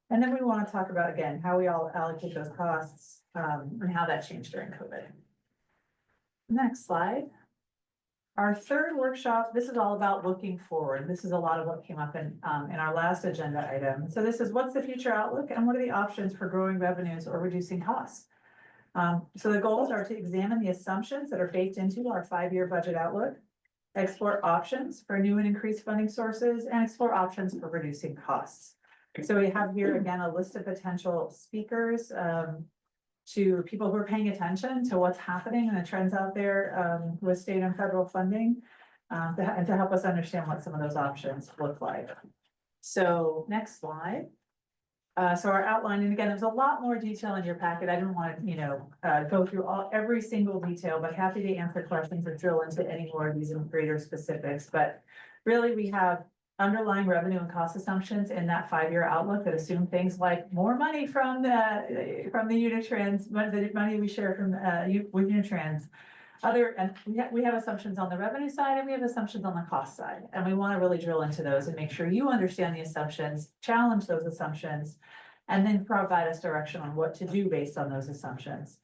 And then we want to talk about, again, how we all allocate those costs and how that changed during COVID. Next slide. Our third workshop, this is all about looking forward. This is a lot of what came up in our last agenda item. So this is what's the future outlook and what are the options for growing revenues or reducing costs? So the goals are to examine the assumptions that are baked into our 5-year budget outlook, explore options for new and increased funding sources, and explore options for reducing costs. So we have here again a list of potential speakers to people who are paying attention to what's happening and the trends out there with state and federal funding, and to help us understand what some of those options look like. So next slide. So our outline, and again, there's a lot more detail in your packet. I didn't want to, go through every single detail, but happy to answer questions or drill into any more of these in greater specifics. But really, we have underlying revenue and cost assumptions in that 5-year outlook that assume things like more money from the Unitrans, the money we share from with Unitrans. And we have assumptions on the revenue side and we have assumptions on the cost side. And we want to really drill into those and make sure you understand the assumptions, challenge those assumptions, and then provide us direction on what to do based on those assumptions.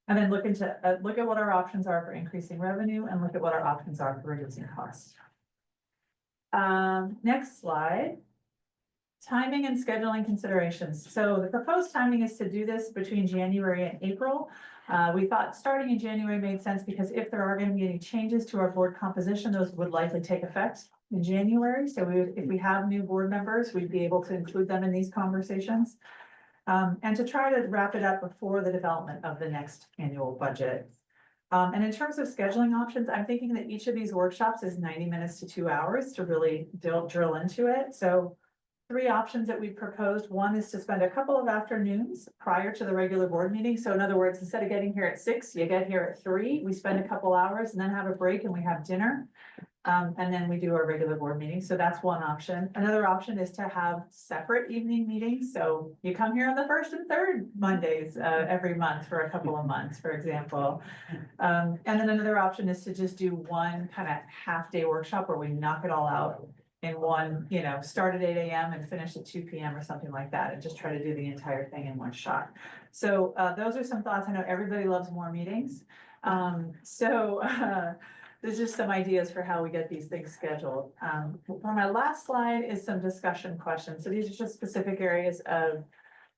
And then look at what our options are for increasing revenue and look at what our options are for reducing costs. Next slide. Timing and scheduling considerations. So the proposed timing is to do this between January and April. We thought starting in January made sense because if there are going to be any changes to our board composition, those would likely take effect in January. So if we have new board members, we'd be able to include them in these conversations. And to try to wrap it up before the development of the next annual budget. And in terms of scheduling options, I'm thinking that each of these workshops is 90 minutes to 2 hours to really drill into it. So 3 options that we proposed. One is to spend a couple of afternoons prior to the regular board meeting. So in other words, instead of getting here at 6, you get here at 3, we spend a couple hours and then have a break and we have dinner. And then we do our regular board meeting. So that's one option. Another option is to have separate evening meetings. So you come here on the 1st and 3rd Mondays every month for a couple of months, for example. And then another option is to just do one kind of half-day workshop where we knock it all out in one, start at 8 a.m. and finish at 2 p.m. or something like that, and just try to do the entire thing in one shot. So those are some thoughts. I know everybody loves more meetings. There's just some ideas for how we get these things scheduled. For my last slide is some discussion questions. So these are just specific areas of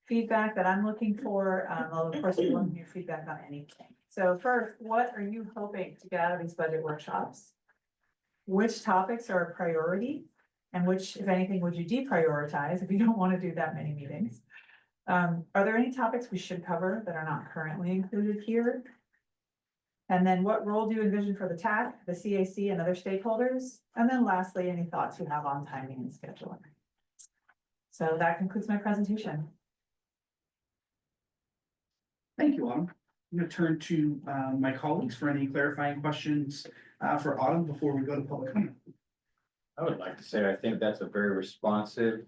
feedback that I'm looking for. Of course, we want your feedback on anything. So first, what are you hoping to get out of these budget workshops? Which topics are a priority? And which, if anything, would you deprioritize if you don't want to do that many meetings? Are there any topics we should cover that are not currently included here? And then what role do you envision for the TAC, the CAC, and other stakeholders? And then lastly, any thoughts you have on timing and scheduling? So that concludes my presentation. Thank you, Autumn. I'm going to turn to my colleagues for any clarifying questions for Autumn before we go to public comment. I would like to say, I think that's a very responsive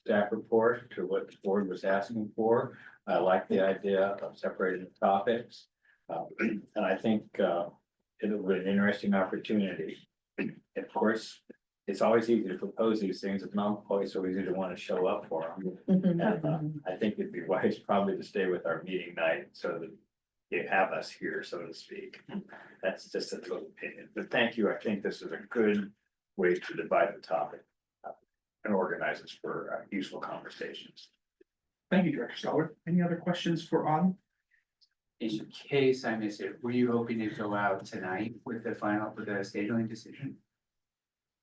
staff report to what the board was asking for. I like the idea of separating the topics. And I think it'll be an interesting opportunity. Of course, it's always easy to propose these things. It's not always so easy to want to show up for them. And I think it'd be wise probably to stay with our meeting night so that you have us here, so to speak. That's just a little opinion, but thank you. I think this is a good way to divide the topic and organize us for useful conversations. Thank you, Director Stoller. Any other questions for Autumn? In case I missed it, were you hoping to go out tonight with the scheduling decision?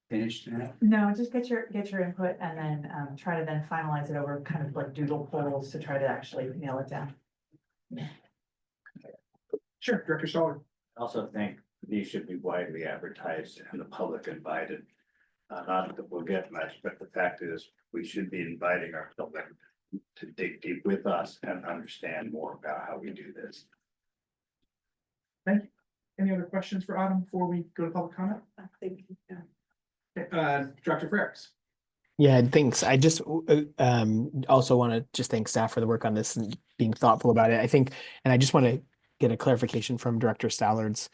Finish tonight? No, just get your input and then try to then finalize it over kind of like doodle polls to try to actually nail it down. Sure, Director Stoller. I also think these should be widely advertised and the public invited. Not that we'll get much, but the fact is, we should be inviting our public to dig deep with us and understand more about how we do this. Thank you. Any other questions for Autumn before we go to public comment? Thank you. Yeah. Director Ferris. Yeah, thanks. I just also want to just thank staff for the work on this and being thoughtful about it. I think, and I just want to get a clarification from Director Stallard's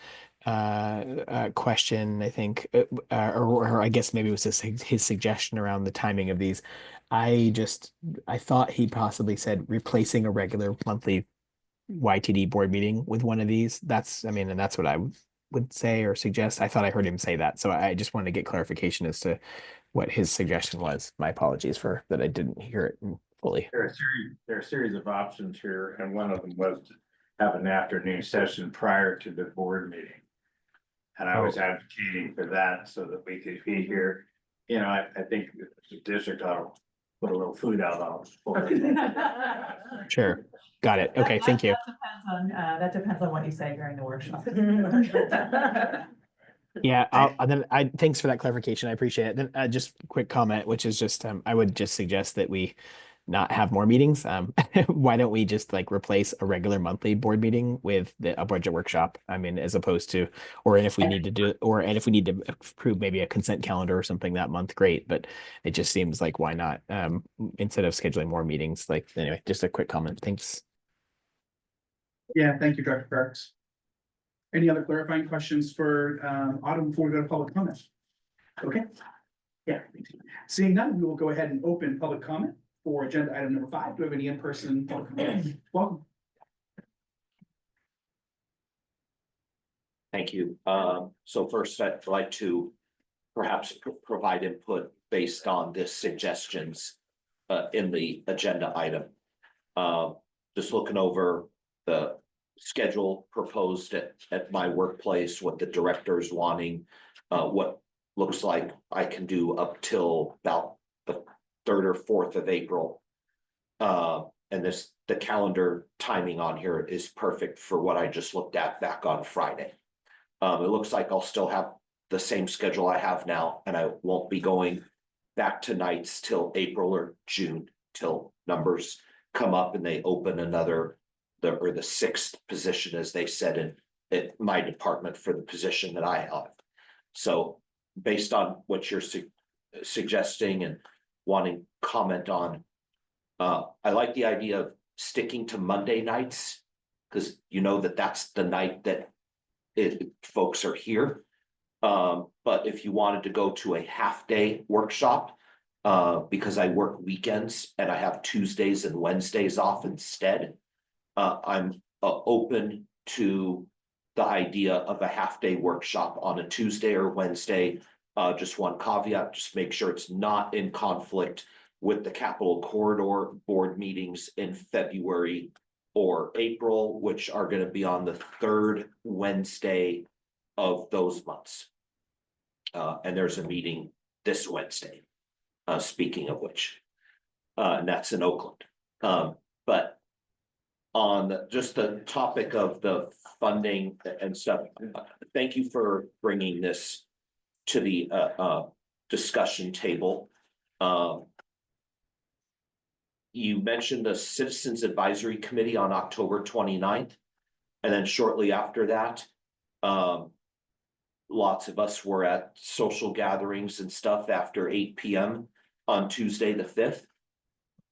question, I think, or I guess maybe it was his suggestion around the timing of these. I thought he possibly said replacing a regular monthly YTD board meeting with one of these. And that's what I would say or suggest. I thought I heard him say that. So I just wanted to get clarification as to what his suggestion was. My apologies for that. I didn't hear it fully. There are a series of options here, and one of them was to have an afternoon session prior to the board meeting. And I was advocating for that so that we could be here. I think the district ought to put a little food out on. Sure. Got it. Okay, thank you. That depends on what you say during the workshop. Yeah, thanks for that clarification. I appreciate it. Then just a quick comment, which is just I would just suggest that we not have more meetings. Why don't we just like replace a regular monthly board meeting with a budget workshop? I mean, as opposed to, or and if we need to do, and if we need to approve maybe a consent calendar or something that month, great. But it just seems like why not? Instead of scheduling more meetings, like anyway, just a quick comment. Thanks. Yeah, thank you, Director Parks. Any other clarifying questions for Autumn before we go to public comment? Okay. Yeah. Seeing none, we will go ahead and open public comment for agenda item number 5. Do we have any in-person public comment? Welcome. Thank you. So first, I'd like to perhaps provide input based on the suggestions in the agenda item. Just looking over the schedule proposed at my workplace, what the director's wanting, what looks like I can do up till about the 3rd or 4th of April. And the calendar timing on here is perfect for what I just looked at back on Friday. It looks like I'll still have the same schedule I have now, and I won't be going back to nights till April or June, till numbers come up and they open another, the 6th position, as they said in my department for the position that I have. So based on what you're suggesting and wanting comment on, I like the idea of sticking to Monday nights, because you know that's the night that folks are here. But if you wanted to go to a half-day workshop, because I work weekends and I have Tuesdays and Wednesdays off instead, I'm open to the idea of a half-day workshop on a Tuesday or Wednesday. Just one caveat, just make sure it's not in conflict with the Capital Corridor board meetings in February or April, which are going to be on the 3rd Wednesday of those months. And there's a meeting this Wednesday, speaking of which, and that's in Oakland. But on just the topic of the funding and stuff, thank you for bringing this to the discussion table. You mentioned a Citizens Advisory Committee on October 29th, and then shortly after that, lots of us were at social gatherings and stuff after 8 p.m. on Tuesday the 5th.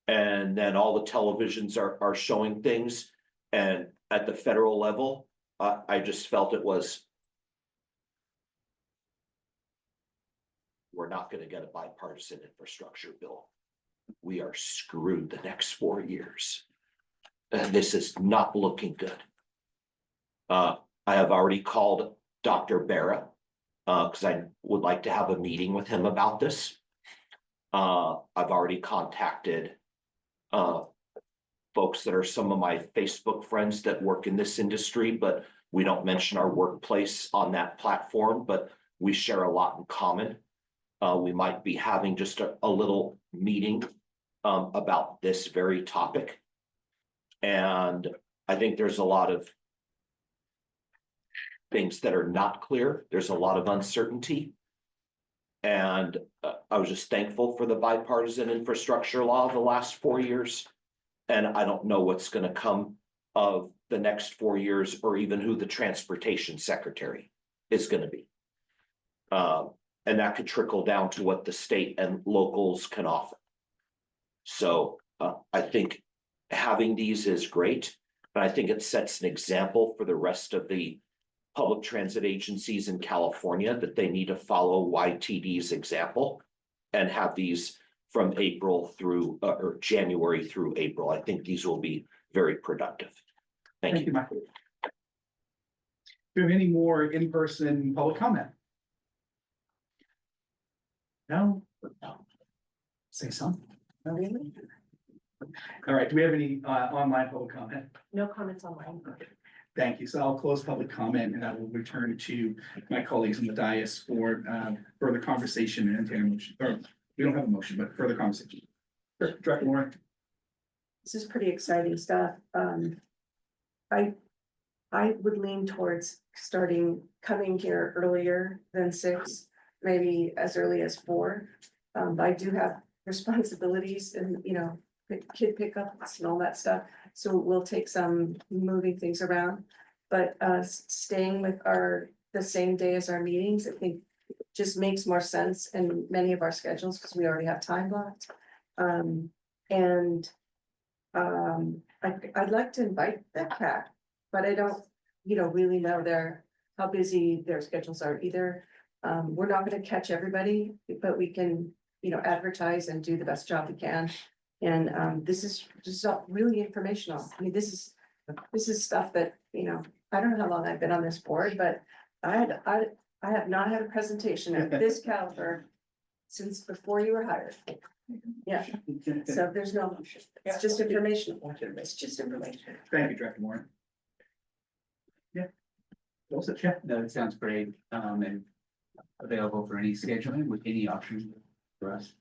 And then all the televisions are showing things. And at the federal level, I just felt it was, we're not going to get a bipartisan infrastructure bill. We are screwed the next 4 years. And this is not looking good. I have already called Dr. Barra, because I would like to have a meeting with him about this. I've already contacted folks that are some of my Facebook friends that work in this industry, but we don't mention our workplace on that platform, but we share a lot in common. We might be having just a little meeting about this very topic. And I think there's a lot of things that are not clear. There's a lot of uncertainty. And I was just thankful for the bipartisan infrastructure law the last 4 years. And I don't know what's going to come of the next 4 years, or even who the transportation secretary is going to be. And that could trickle down to what the state and locals can offer. So I think having these is great. And I think it sets an example for the rest of the public transit agencies in California that they need to follow YTD's example and have these from April through or January through April. I think these will be very productive. Thank you. Michael. Do we have any more in-person public comment? No? No. Say something. No, really? All right, do we have any online public comment? No comments online. Thank you. So I'll close public comment and I will return to my colleagues in the dais for further conversation and entertain a motion. Or we don't have a motion, but further conversation. Sure, Director Warren. This is pretty exciting stuff. I would lean towards coming here earlier than 6, maybe as early as 4. I do have responsibilities and, kid pickups and all that stuff. So we'll take some moving things around. But staying with the same day as our meetings, I think just makes more sense in many of our schedules because we already have time blocked. I'd like to invite them back, but I don't, really know how busy their schedules are either. We're not gonna catch everybody, but we can, advertise and do the best job we can. And this is just really informational. I mean, this is stuff that, I don't know how long I've been on this board, but I have not had a presentation of this caliber since before you were hired. Yeah, so there's no, it's just information. It's just information. Thank you, Director Warren. Yeah. Also, yeah. No, it sounds great, and available for any scheduling with any option for us.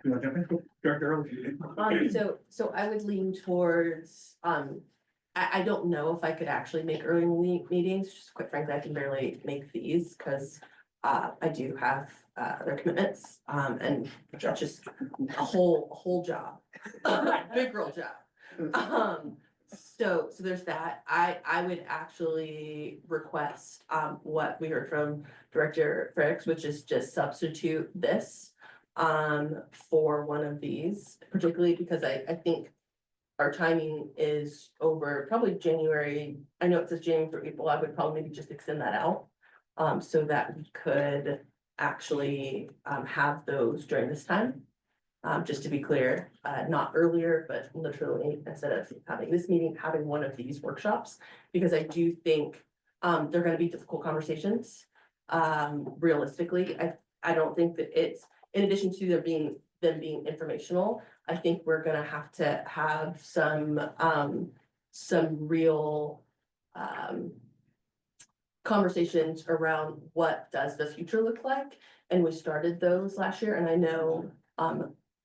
You want to jump in? Go, Director Early. So I would lean towards, I don't know if I could actually make early meetings, just quite frankly, I can barely make these, cause I do have other commitments, and that's just a whole job, big girl job. So there's that. I would actually request what we heard from Director Fricks, which is just substitute this for one of these, particularly because I think our timing is over probably January. I know it says January through April. I would probably maybe just extend that out so that we could actually have those during this time. Just to be clear, not earlier, but literally instead of having this meeting, having one of these workshops, because I do think they're gonna be difficult conversations. Realistically, I don't think that it's, in addition to them being informational, I think we're gonna have to have some real conversations around what does the future look like. And we started those last year, and I know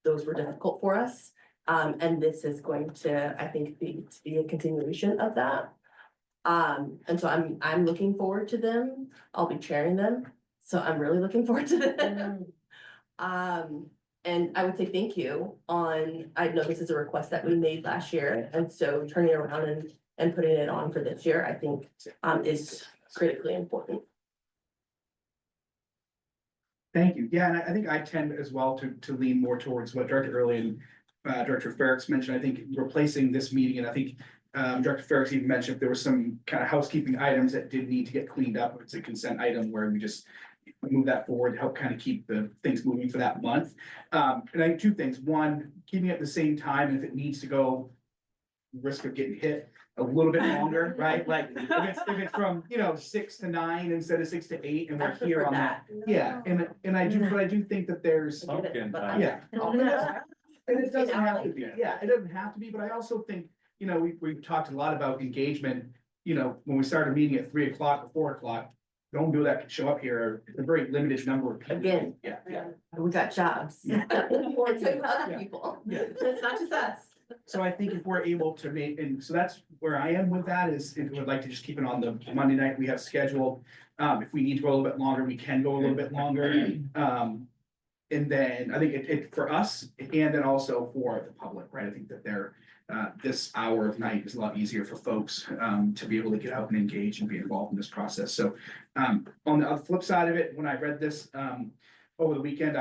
those were difficult for us. And this is going to, I think, be a continuation of that. And so I'm looking forward to them. I'll be chairing them, so I'm really looking forward to them. And I would say thank you I know this is a request that we made last year, and so turning it around and putting it on for this year, I think, is critically important. Thank you. Yeah, and I think I tend as well to lean more towards what Director Early and Director Ferricks mentioned. I think replacing this meeting, and I think Director Ferricks even mentioned if there were some kind of housekeeping items that did need to get cleaned up, if it's a consent item where we just move that forward to help kind of keep the things moving for that month. And I think two things. One, keeping it at the same time, and if it needs to go, risk of getting hit a little bit longer, right? Like if it's from 6 to 9 instead of 6 to 8, and we're Actually, here for on that. Yeah, and I do think that there's Pumpkin But time. yeah. And it doesn't have to be, yeah, it doesn't have to be, but I also think, we've talked a lot about engagement, when we started meeting at 3 o'clock or 4 o'clock. Don't do that, show up here, it's a very limited number of people. Again. Yeah. We got jobs. Yeah. And so do other Yeah. people. Yeah. It's not just us. So I think if we're able to make, and so that's where I am with that is, if we would like to just keep it on the Monday night we have scheduled. If we need to go a little bit longer, we can go a little bit longer. And then I think it for us and then also for the public, right? I think that this hour of night is a lot easier for folks to be able to get out and engage and be involved in this process. So on the flip side of it, when I read this over the weekend,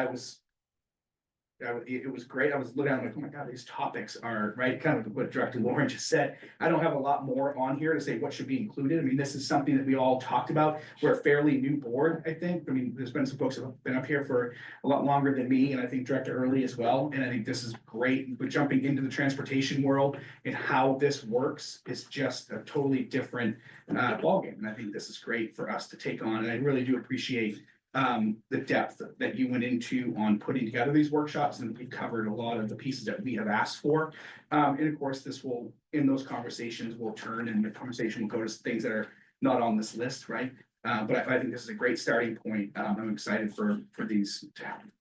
it was great. I was looking at it, like, oh my God, these topics are right, kind of what Director Lauren just said. I don't have a lot more on here to say what should be included. I mean, this is something that we all talked about. We're a fairly new board, I think. I mean, there's been some folks that have been up here for a lot longer than me, and I think Director Early as well. And I think this is great. But jumping into the transportation world and how this works is just a totally different ballgame. And I think this is great for us to take on. And I really do appreciate the depth that you went into on putting together these workshops, and we covered a lot of the pieces that we have asked for. And of course, this will, in those conversations, will turn and the conversation will go to things that are not on this list, right? But I think this is a great starting point. I'm excited for these to happen.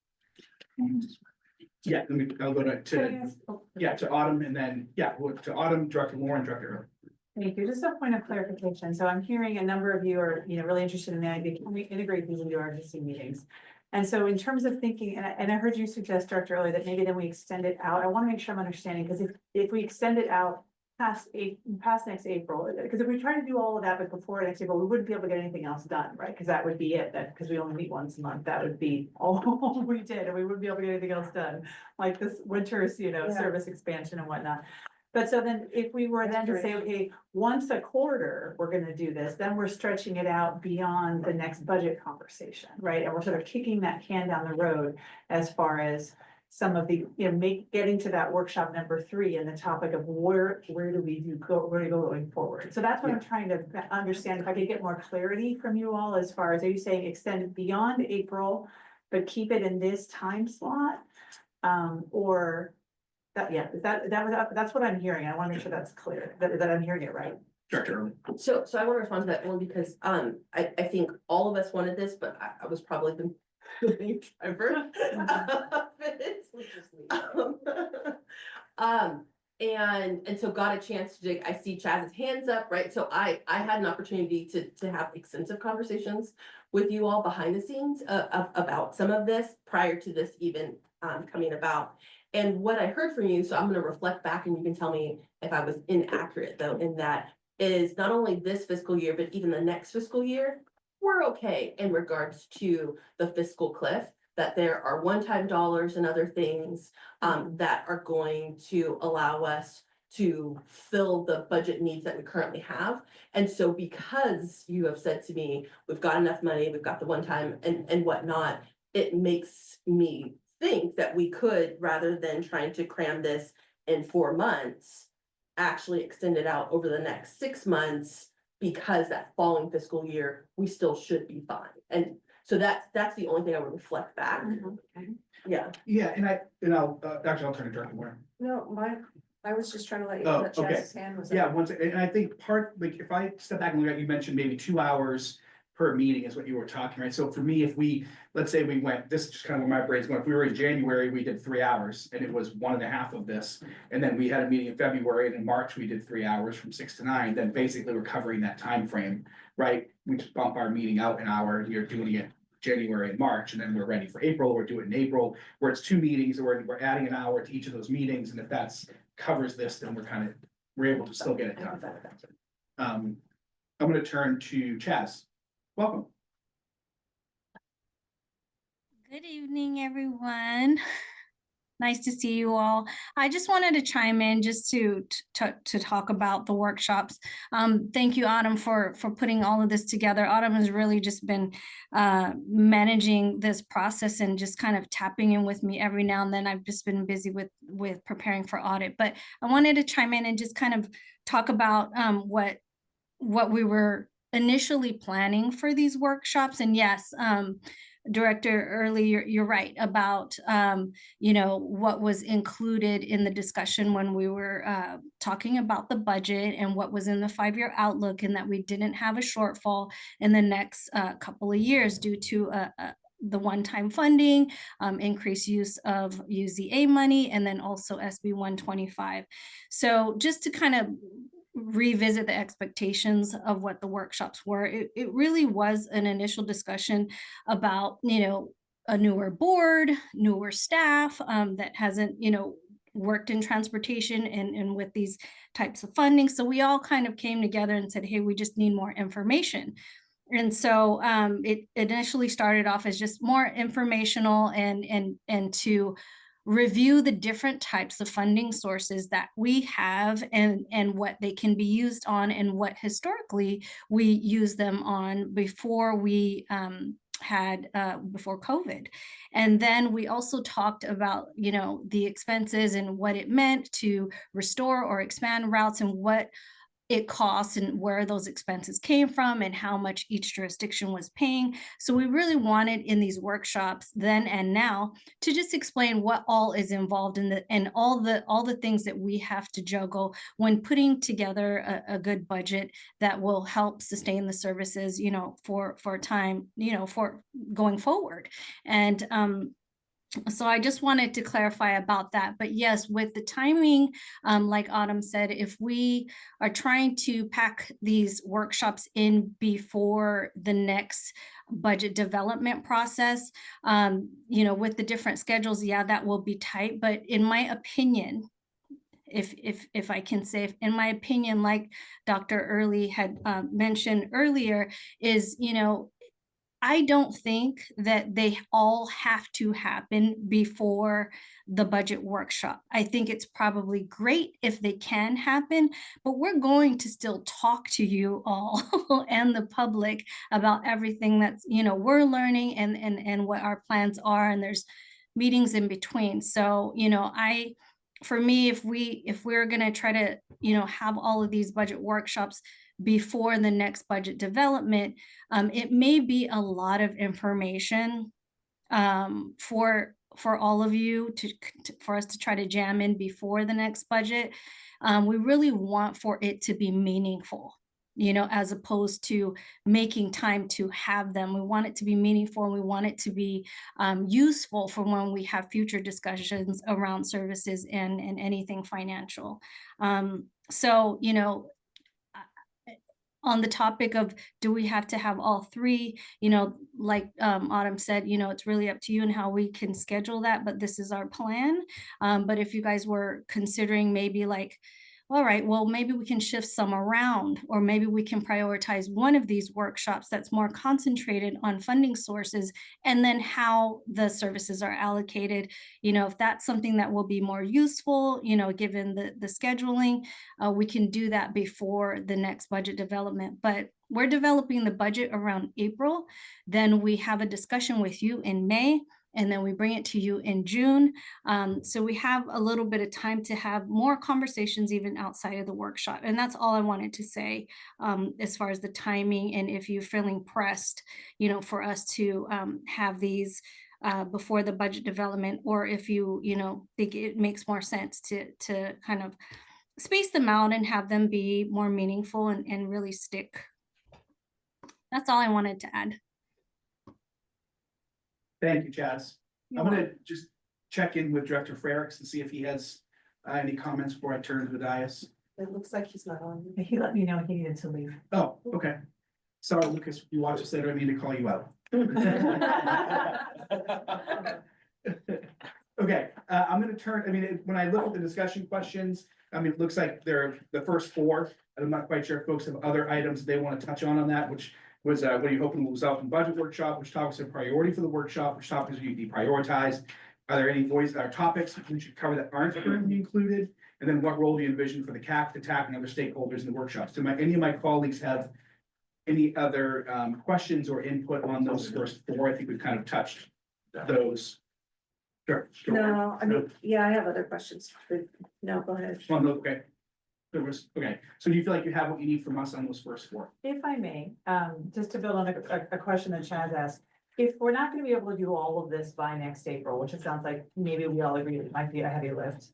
Yeah, I'll go to Autumn, and then, to Autumn, Director Lauren, Director Early. Thank you. Just a point of clarification. So I'm hearing a number of you are, really interested in the idea, can we integrate these into our existing meetings? And so in terms of thinking, and I heard you suggest, Director, earlier, that maybe then we extend it out. I want to make sure I'm understanding, because if we extend it out past next April, because if we try to do all of that, but before next April, we wouldn't be able to get anything else done, right? Because that would be it, because we only meet once a month, that would be all we did, and we wouldn't be able to get anything else done. Like this winter's, Yeah. service expansion and whatnot. But so then if we were then to say, okay, once a quarter, we're gonna do this, then we're stretching it out beyond the next budget conversation, right? And we're sort of kicking that can down the road as far as some of the, getting to that workshop number 3 and the topic of where do we go going forward? So that's what I'm trying to understand. If I could get more clarity from you all as far as, are you saying extend it beyond April, but keep it in this time slot? Or that, that's what I'm hearing. I want to make sure that's clear, that I'm hearing it right. Director Early. So I want to respond to that only because, I think all of us wanted this, but I was probably the main driver of it. And so got a chance to dig, I see Chaz's hands up, right? So I had an opportunity to have extensive conversations with you all behind the scenes about some of this prior to this even coming about. And what I heard from you, so I'm gonna reflect back and you can tell me if I was inaccurate though, in that is not only this fiscal year, but even the next fiscal year, we're okay in regards to the fiscal cliff, that there are one-time dollars and other things that are going to allow us to fill the budget needs that we currently have. And so because you have said to me, we've got enough money, we've got the one-time and whatnot, it makes me think that we could, rather than trying to cram this in 4 months, actually extend it out over the next 6 months, because that following fiscal year, we still should be fine. And so that's the only thing I would reflect back. Yeah. Yeah, and I'll, actually, I'll turn it to Director Warren. No, I was just trying to let you Oh, know that okay. Chaz's hand was up. Yeah, and I think if I step back and look at, you mentioned maybe 2 hours per meeting is what you were talking, right? So for me, if let's say we went, this is just kind of where my brain's going, if we were in January, we did 3 hours and it was 1.5 of this. And then we had a meeting in February, and in March, we did 3 hours from 6 to 9, then basically we're covering that time frame, right? We just bump our meeting out an hour, and you're doing it January and March, and then we're ready for April, we're doing it in April, where it's 2 meetings, or we're adding an hour to each of those meetings, and if that's covers this, then we're able to still get it done. I'm gonna turn to Chaz. Welcome. Good evening, everyone. Nice to see you all. I just wanted to chime in just to talk about the workshops. Thank you, Autumn, for putting all of this together. Autumn has really just been managing this process and just kind of tapping in with me every now and then. I've just been busy with preparing for audit, but I wanted to chime in and just kind of talk about what we were initially planning for these workshops. And yes, Director Early, you're right about, what was included in the discussion when we were talking about the budget and what was in the 5-year outlook, and that we didn't have a shortfall in the next couple of years due to the one-time funding, increased use of UZA money, and then also SB 125. So just to kind of revisit the expectations of what the workshops were, it really was an initial discussion about, a newer board, newer staff that hasn't, worked in transportation and with these types of funding. So we all kind of came together and said, hey, we just need more information. And so it initially started off as just more informational and to review the different types of funding sources that we have and what they can be used on and what historically we used them on before we before COVID. And then we also talked about, the expenses and what it meant to restore or expand routes and what it costs and where those expenses came from and how much each jurisdiction was paying. So we really wanted in these workshops then and now to just explain what all is involved in and all the things that we have to juggle when putting together a good budget that will help sustain the services, for time, for going forward. And So I just wanted to clarify about that. But yes, with the timing, like Autumn said, if we are trying to pack these workshops in before the next budget development process, with the different schedules, yeah, that will be tight. But in my opinion, if I can say, in my opinion, like Dr. Early had mentioned earlier, is, I don't think that they all have to happen before the budget workshop. I think it's probably great if they can happen, but we're going to still talk to you all and the public about everything that's, we're learning and what our plans are, and there's meetings in between. So, for me, if we're going to try to, have all of these budget workshops before the next budget development, it may be a lot of information for all of you for us to try to jam in before the next budget. We really want for it to be meaningful, as opposed to making time to have them. We want it to be meaningful, and we want it to be useful for when we have future discussions around services and anything financial. So, on the topic of, do we have to have all three, like Autumn said, it's really up to you and how we can schedule that, but this is our plan. But if you guys were considering maybe like, all right, well, maybe we can shift some around, or maybe we can prioritize one of these workshops that's more concentrated on funding sources, and then how the services are allocated. If that's something that will be more useful, given the scheduling, we can do that before the next budget development. But we're developing the budget around April. Then we have a discussion with you in May, and then we bring it to you in June. So we have a little bit of time to have more conversations even outside of the workshop. And that's all I wanted to say as far as the timing, and if you're feeling pressed, for us to have these before the budget development, or if you, think it makes more sense to kind of space them out and have them be more meaningful and really stick. That's all I wanted to add. Thank you, Chaz. I'm gonna just check in with Director Frericks and see if he has any comments before I turn to the dais. It looks like he's not on. He let me know he needed to leave. Oh, okay. Sorry, Lucas, you watch this later, I mean to call you out. Okay, I'm gonna turn, when I look at the discussion questions, it looks like they're the first four. And I'm not quite sure if folks have other items they want to touch on that, which was, what are you hoping will result in budget workshop, which topics are priority for the workshop, which topics will be deprioritized? Are there any topics we should cover that aren't currently included? And then what role do you envision for the CAC, the TAC, and other stakeholders in the workshops? Do any of my colleagues have any other questions or input on those first four? I think we've kind of touched those. Sure. No, I have other questions. No, go ahead. Okay. Okay, so do you feel like you have what you need from us on those first four? If I may, just to build on a question that Chaz asked, if we're not gonna be able to do all of this by next April, which it sounds like maybe we all agree it might be a heavy lift,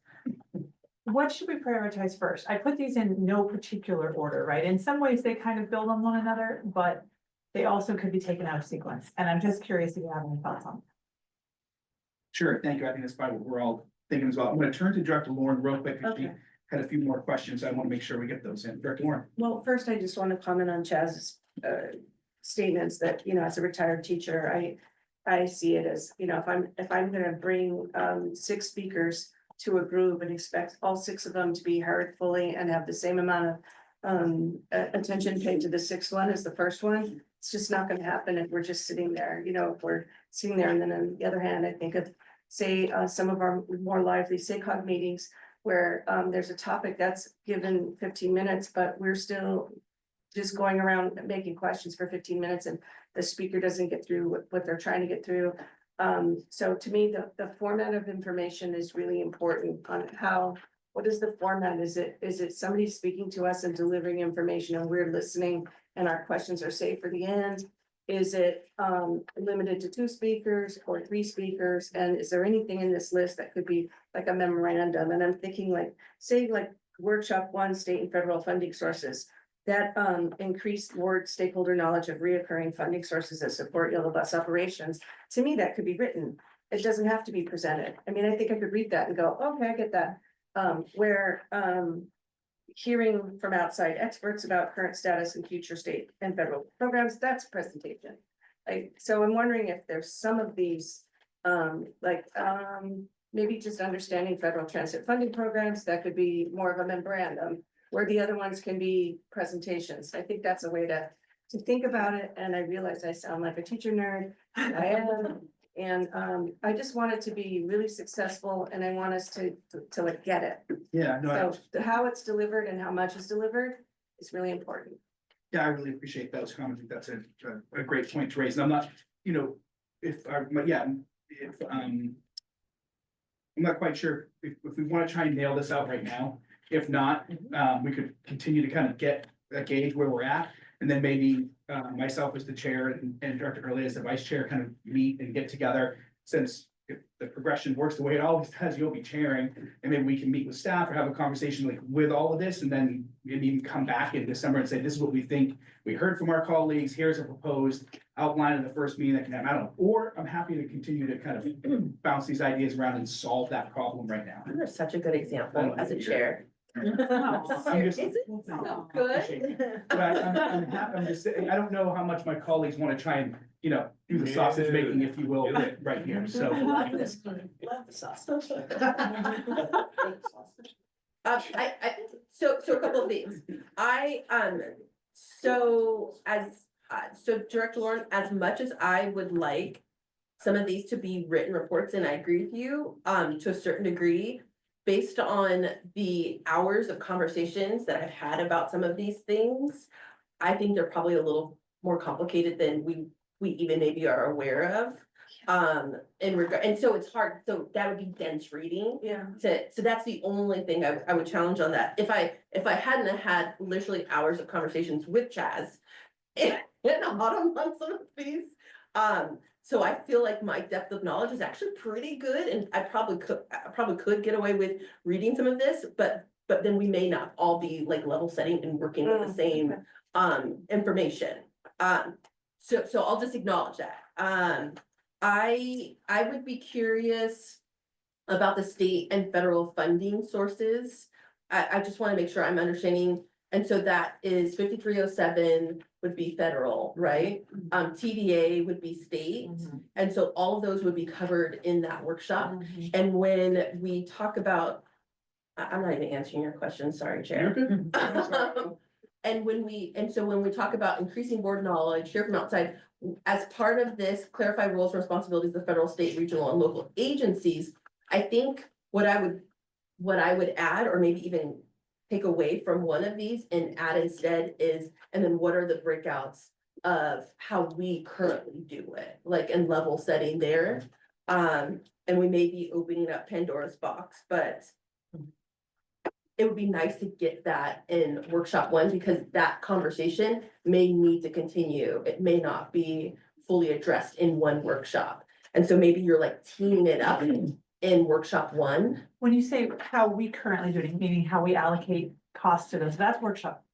what should we prioritize first? I put these in no particular order, right? In some ways, they kind of build on one another, but they also could be taken out of sequence. And I'm just curious if you have any thoughts on that. Sure, thank you. I think that's probably what we're all thinking as well. I'm gonna turn to Director Lauren real quick, because she Okay. had a few more questions. I want to make sure we get those in. Director Lauren. Well, first, I just want to comment on Chaz's statements that, as a retired teacher, I see it as, if I'm gonna bring 6 speakers to a group and expect all 6 of them to be heard fully and have the same amount of attention paid to the 6th one as the first one, it's just not gonna happen if we're just sitting there, if we're sitting there. And then on the other hand, I think of, say, some of our more lively SACOG meetings where there's a topic that's given 15 minutes, but we're still just going around making questions for 15 minutes and the speaker doesn't get through what they're trying to get through. So to me, the format of information is really important on what is the format? Is it somebody speaking to us and delivering information and we're listening and our questions are saved for the end? Is it limited to 2 speakers or 3 speakers? And is there anything in this list that could be like a memorandum? And I'm thinking say workshop 1, state and federal funding sources. That increased board stakeholder knowledge of reoccurring funding sources that support Yolo bus operations. To me, that could be written. it doesn't have to be presented. I mean, I think I could read that and go, okay, I get that. Where, hearing from outside experts about current status and future state and federal programs, that's a presentation. Like, so I'm wondering if there's some of these, maybe just understanding federal transit funding programs, that could be more of a memorandum, where the other ones can be presentations. I think that's a way to think about it, and I realize I sound like a teacher nerd. I am, and I just want it to be really successful, and I want us to like get it. Yeah, no, So how it's delivered and how much is delivered is really important. yeah, I really appreciate those comments. I think that's a great point to raise. And I'm not, you know, if I'm not quite sure if we want to try and nail this out right now. If not, we could continue to kind of get a gauge where we're at. And then maybe myself as the chair and Director Hurley as the vice chair kind of meet and get together. Since if the progression works the way it always does, you'll be chairing. And maybe we can meet with staff or have a conversation like with all of this, and then maybe even come back in December and say, this is what we think. We heard from our colleagues. Here's a proposed outline of the first meeting that can happen. I don't know. Or I'm happy to continue to kind of bounce these ideas around and solve that problem right now. You're such a good example as a chair. I'm just- Is it? No, Good. appreciate it. But I'm happy, I'm just saying, I don't know how much my colleagues want to try and, you know, do the sausage making, if you will, right here, so. Love this. Love the sausage. I think, so a couple of things. So Director Lauren, as much as I would like some of these to be written reports, and I agree with you, to a certain degree, based on the hours of conversations that I've had about some of these things, I think they're probably a little more complicated than we even maybe are aware of. And so it's hard, so that would be dense reading. Yeah. So that's the only thing I would challenge on that. If I hadn't have had literally hours of conversations with Chaz in autumn on some of these, so I feel like my depth of knowledge is actually pretty good, and I probably could get away with reading some of this, but then we may not all be like level setting and working with the same information. So I'll just acknowledge that. I would be curious about the state and federal funding sources. I just want to make sure I'm understanding. And so that is 5307 would be federal, right? TDA would be state. And so all of those would be covered in that workshop. And when we talk about, I'm not even answering your question, sorry, Chair. And when we talk about increasing board knowledge, hear from outside, as part of this, clarify roles and responsibilities of the federal, state, regional, and local agencies, I think what I would add, or maybe even take away from one of these and add instead is, and then what are the breakouts of how we currently do it, like in level setting there. And we may be opening up Pandora's box, but it would be nice to get that in workshop one, because that conversation may need to continue. It may not be fully addressed in one workshop. And so maybe you're like teaming it up in workshop one. When you say how we currently do it, meaning how we allocate costs to those, that's workshop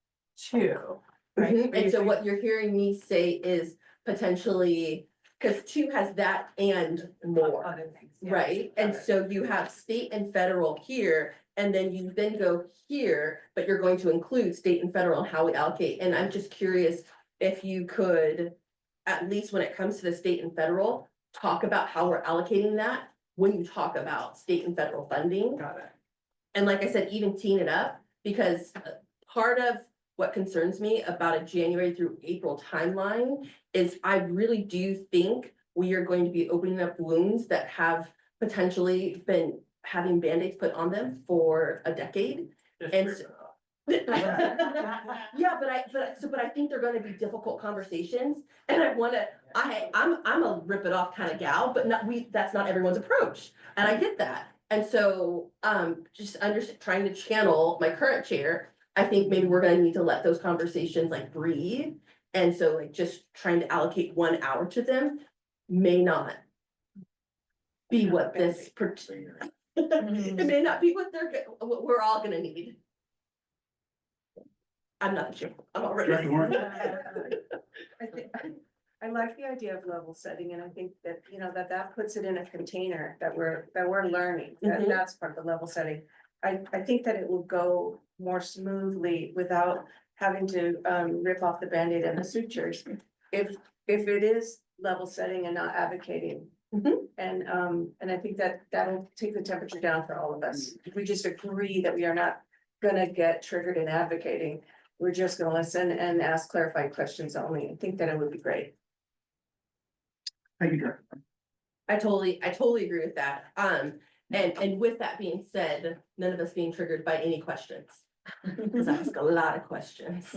2, right? And so what you're hearing me say is potentially, because 2 has that and more, Other things, yeah. right? And so you have state and federal here, and then you then go here, but you're going to include state and federal and how we allocate. And I'm just curious if you could, at least when it comes to the state and federal, talk about how we're allocating that when you talk about state and federal funding. Got it. And like I said, even teeing it up, because part of what concerns me about a January through April timeline is I really do think we are going to be opening up wounds that have potentially been having Band-Aids put on them for a decade. And so, yeah, but I think they're gonna be difficult conversations, and I'm a rip it off kind of gal, but that's not everyone's approach, and I get that. And so, just trying to channel my current chair, I think maybe we're gonna need to let those conversations like breathe. And so like just trying to allocate 1 hour to them may not be what this, it may not be what what we're all gonna need. I'm not the chair, I'm already. Director Warren? I like the idea of level setting, and I think that, you know, that puts it in a container that we're learning, and Mhm. that's part of the level setting. I think that it will go more smoothly without having to, rip off the Band-Aid and the sutures. If it is level setting and not advocating. Mhm. And I think that that'll take the temperature down for all of us. If we just agree that we are not gonna get triggered in advocating, we're just gonna listen and ask clarifying questions only. I think that it would be great. Thank you, Director. I totally agree with that. And with that being said, none of us being triggered by any questions. Cause I ask a lot of questions.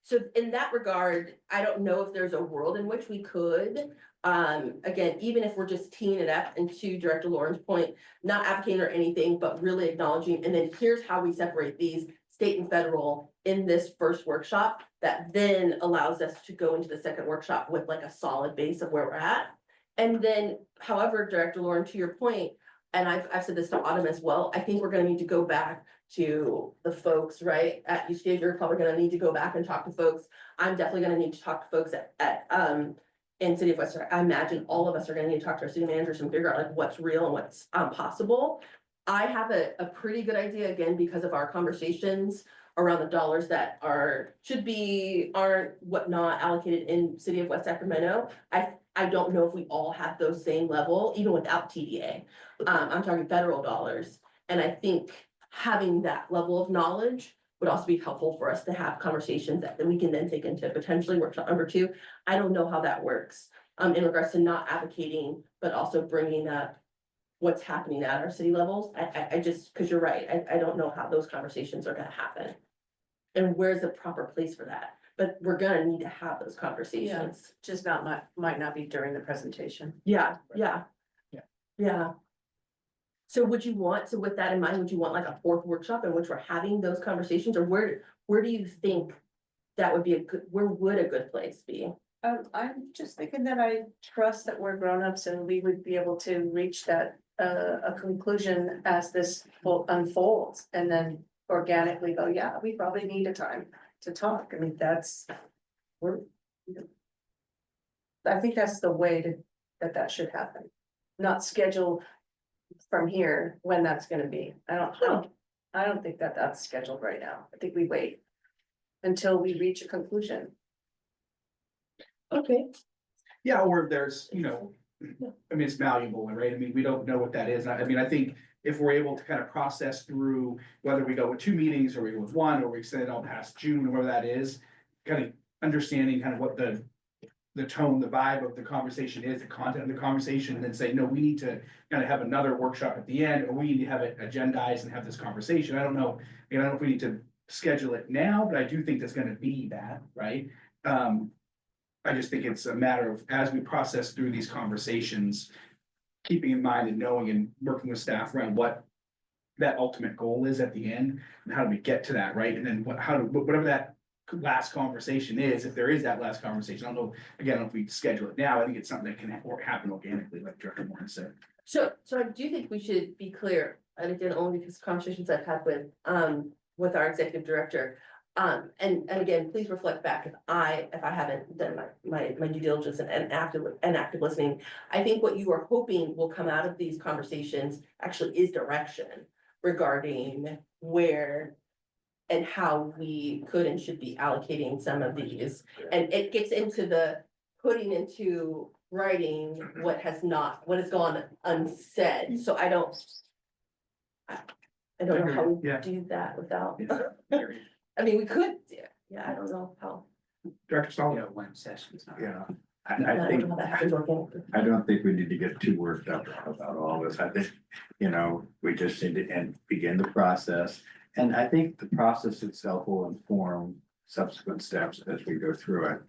So in that regard, I don't know if there's a world in which we could. Again, even if we're just teeing it up, and to Director Lauren's point, not advocating or anything, but really acknowledging, and then here's how we separate these state and federal in this first workshop. That then allows us to go into the second workshop with like a solid base of where we're at. And then, however, Director Lauren, to your point, and I've said this to Autumn as well, I think we're gonna need to go back to the folks, right? At UCA, you're probably gonna need to go back and talk to folks. I'm definitely gonna need to talk to folks in City of Western. I imagine all of us are gonna need to talk to our city managers and figure out like what's real and what's possible. I have a pretty good idea, again, because of our conversations around the dollars that aren't whatnot allocated in City of West Sacramento. I don't know if we all have those same level, even without TDA. I'm talking federal dollars. And I think having that level of knowledge would also be helpful for us to have conversations that we can then take into potentially workshop number 2. I don't know how that works, in regards to not advocating, but also bringing up what's happening at our city levels. I just, cause you're right, I don't know how those conversations are gonna happen. And where's the proper place for that? But we're gonna need to have those conversations. Just might not be during the presentation. Yeah. Yeah. So with that in mind, would you want like a 4th workshop in which we're having those conversations, or where do you think that would be where would a good place be? I'm just thinking that I trust that we're grown-ups and we would be able to reach that, a conclusion as this unfolds, and then organically go, yeah, we probably need a time to talk. I mean, I think that's the way that should happen. Not schedule from here when that's gonna be. I don't think that that's scheduled right now. I think we wait until we reach a conclusion. Okay. Yeah, or if there's, you know, I mean, it's malleable, right? I mean, we don't know what that is. I mean, I think if we're able to kind of process through whether we go with 2 meetings or we go with 1, or we extend it all past June, or whatever that is, kind of understanding kind of what the tone, the vibe of the conversation is, the content of the conversation, and then say, no, we need to kind of have another workshop at the end, or we need to have it agendized and have this conversation. I don't know, I don't know if we need to schedule it now, but I do think that's gonna be that, right? I just think it's a matter of, as we process through these conversations, keeping in mind and knowing and working with staff around what that ultimate goal is at the end, and how do we get to that, right? And then whatever that last conversation is, if there is that last conversation, I don't know, again, if we schedule it now, I think it's something that can happen organically, like Director Moore said. So I do think we should be clear, and again, only because conversations I've had with our executive director. And again, please reflect back if I haven't done my due diligence and active listening. I think what you are hoping will come out of these conversations actually is direction regarding where and how we could and should be allocating some of these. And it gets into the putting into writing what has gone unsaid. So I don't know how we Yeah. do that without. Yeah. I mean, we could, I don't know how. Director Stoll. Yeah, 1 session's not. Yeah, I I don't think, know how that happens organically. I don't think we need to get too worked up about all this. I think, we just need to begin the process. And I think the process itself will inform subsequent steps as we go through it.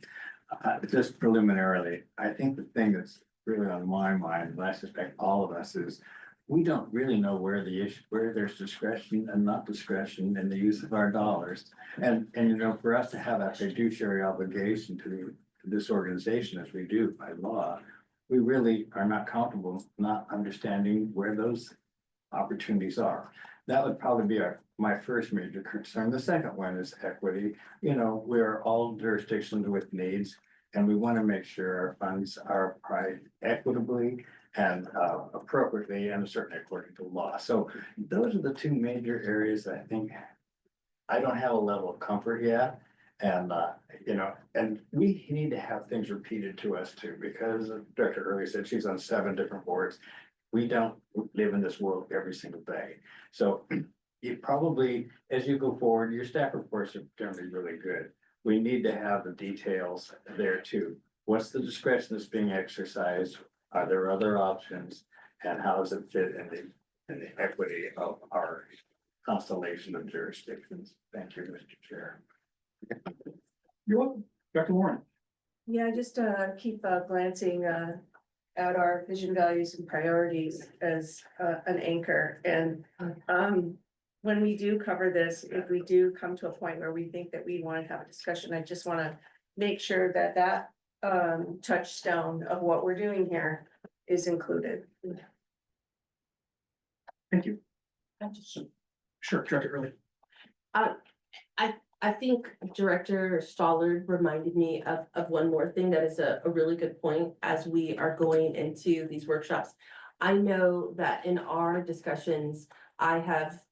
Just preliminarily, I think the thing that's really on my mind, and I suspect all of us, is we don't really know where there's discretion and not discretion in the use of our dollars. And for us to have that fiduciary obligation to this organization as we do by law, we really are not comfortable not understanding where those opportunities are. That would probably be my first major concern. The second one is equity. You know, we're all jurisdictions with needs, and we want to make sure our funds are applied equitably and appropriately and certainly according to law. So those are the two major areas that I think I don't have a level of comfort yet. And, you know, and we need to have things repeated to us too, because Director Early said she's on 7 different boards. We don't live in this world every single day. So you probably, as you go forward, your staff reports are generally really good. We need to have the details there too. What's the discretion that's being exercised? Are there other options? And how does it fit in the equity of our constellation of jurisdictions? Thank you, Mr. Chair. You're welcome. Dr. Warren. Yeah, just keep glancing at our vision, values and priorities as an anchor. And when we do cover this, if we do come to a point where we think that we want to have a discussion, I just want to make sure that that touchstone of what we're doing here is included. Thank you. Sure, Director Early. I think Director Stollard reminded me of one more thing that is a really good point as we are going into these workshops. I know that in our discussions, I have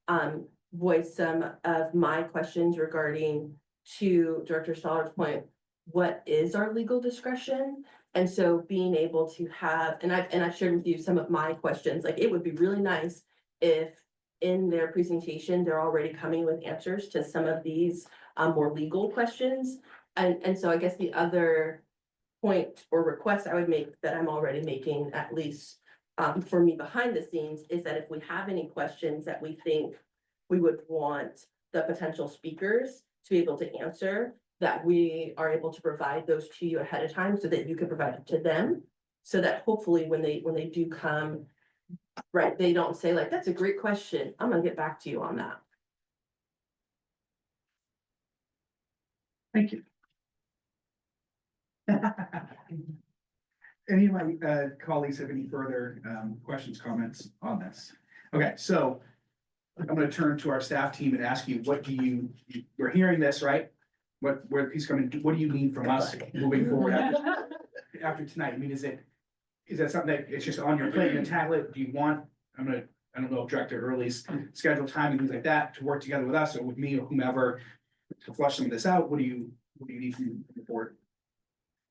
voiced some of my questions regarding, to Director Stollard's point, what is our legal discretion? And so being able to have, and I've shared with you some of my questions, like it would be really nice if in their presentation, they're already coming with answers to some of these more legal questions. And so I guess the other point or request I would make that I'm already making, at least for me behind the scenes, is that if we have any questions that we think we would want the potential speakers to be able to answer, that we are able to provide those to you ahead of time so that you can provide it to them. So that hopefully when they do come, right, they don't say like, that's a great question, I'm gonna get back to you on that. Thank you. Any of my colleagues have any further questions, comments on this? Okay, so I'm gonna turn to our staff team and ask you, we're hearing this, right? What he's gonna do, what do you need from us moving forward after tonight? I mean, is that something that it's just on your plate and tackle it? Do you want, I don't know if Director Early's schedule time and things like that to work together with us or with me or whomever to flush some of this out? What do you need from the board?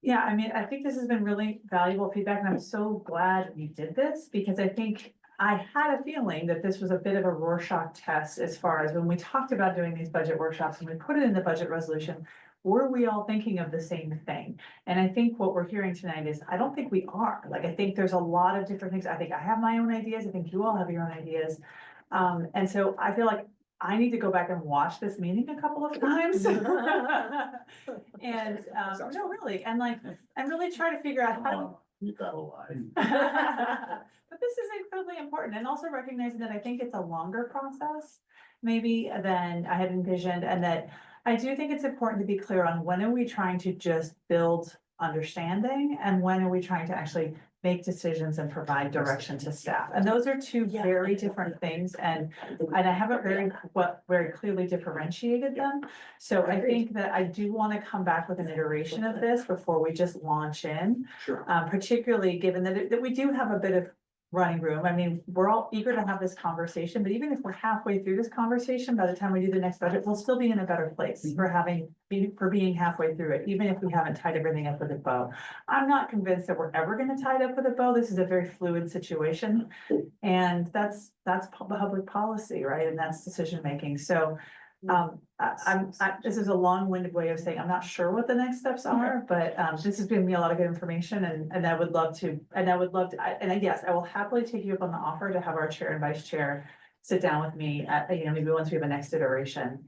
Yeah, I mean, I think this has been really valuable feedback, and I'm so glad we did this, because I think I had a feeling that this was a bit of a Rorschach test as far as when we talked about doing these budget workshops and we put it in the budget resolution, were we all thinking of the same thing? And I think what we're hearing tonight is, I don't think we are. Like, I think there's a lot of different things. I think I have my own ideas. I think you all have your own ideas. And so I feel like I need to go back and watch this meeting a couple of times. And, no, really, and really try to figure out how to. You got a lie. But this is incredibly important, and also recognizing that I think it's a longer process maybe than I had envisioned, and that I do think it's important to be clear on when are we trying to just build understanding and when are we trying to actually make decisions and provide direction to staff. And those are two very different things, and I haven't very clearly differentiated them. So I think that I do want to come back with an iteration of this before we just launch in. Sure. Particularly given that we do have a bit of running room. I mean, we're all eager to have this conversation, but even if we're halfway through this conversation, by the time we do the next budget, we'll still be in a better place for being halfway through it, even if we haven't tied everything up with a bow. I'm not convinced that we're ever going to tie it up with a bow. This is a very fluid situation, and that's public policy, right? And that's decision making. So this is a long-winded way of saying I'm not sure what the next steps are, but this has given me a lot of good information, and I would love to, yes, I will happily take you up on the offer to have our chair and vice chair sit down with me at, maybe once we have a next iteration.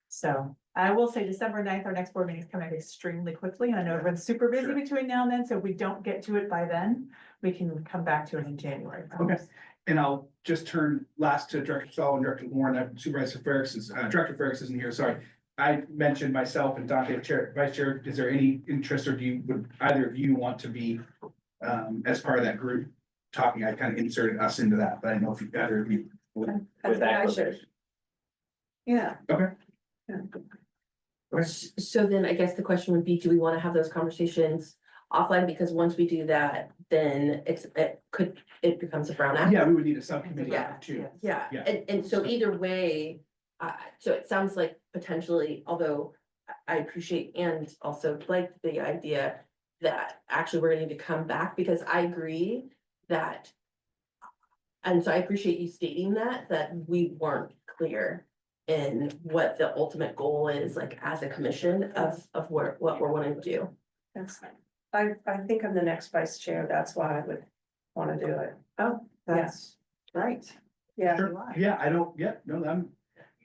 So I will say December 9th, our next board meeting is coming extremely quickly, and I know everyone's super busy between now and then, so if we don't get to it by then, we can come back to it in January. Okay. And I'll just turn last to Director Stahl and Director Warren. Supervisor Ferris Director Ferris isn't here, sorry. I mentioned myself and Dante, Vice Chair. Is there any interest, or would either of you want to be as part of that group? talking, I kind of inserted us into that, but I don't know if you've got it. With I should. acquisition. Yeah. Okay. Yeah. So then I guess the question would be, do we want to have those conversations offline? Because once we do that, then it becomes a Brown Act. Yeah, we would need a subcommittee Yeah. too. Yeah, Yeah. and so either way, so it sounds like potentially, although I appreciate and also like the idea that actually we're gonna need to come back, because I agree that. And so I appreciate you stating that we weren't clear in what the ultimate goal is, like as a commission of what we're wanting to do. That's, I think I'm the next vice chair, that's why I would wanna do it. Oh, That's Right. Yeah. Sure. Yeah, I don't, yeah, no,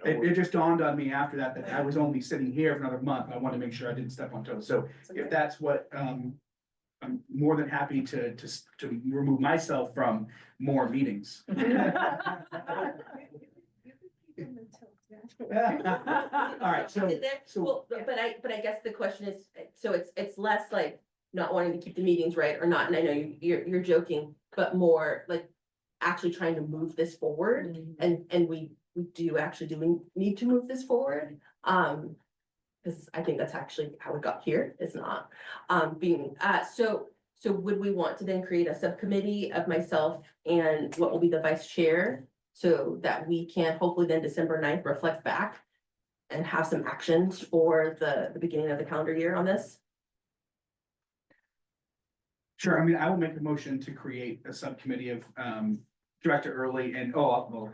it just dawned on me after that, that I was only sitting here for another month. I wanted to make sure I didn't step on toes. So if that's what, I'm more than happy to remove myself from more meetings. All right, so, Well, but I guess the question is, so it's less like not wanting to keep the meetings, right, or not, and I know you're joking, but more like actually trying to move this forward, and we do actually need to move this forward, because I think that's actually how we got here, is not, so would we want to then create a subcommittee of myself and what will be the vice chair? So that we can hopefully then December 9th reflect back and have some actions for the beginning of the calendar year on this? sure, I mean, I will make a motion to create a subcommittee of, Director Early and, before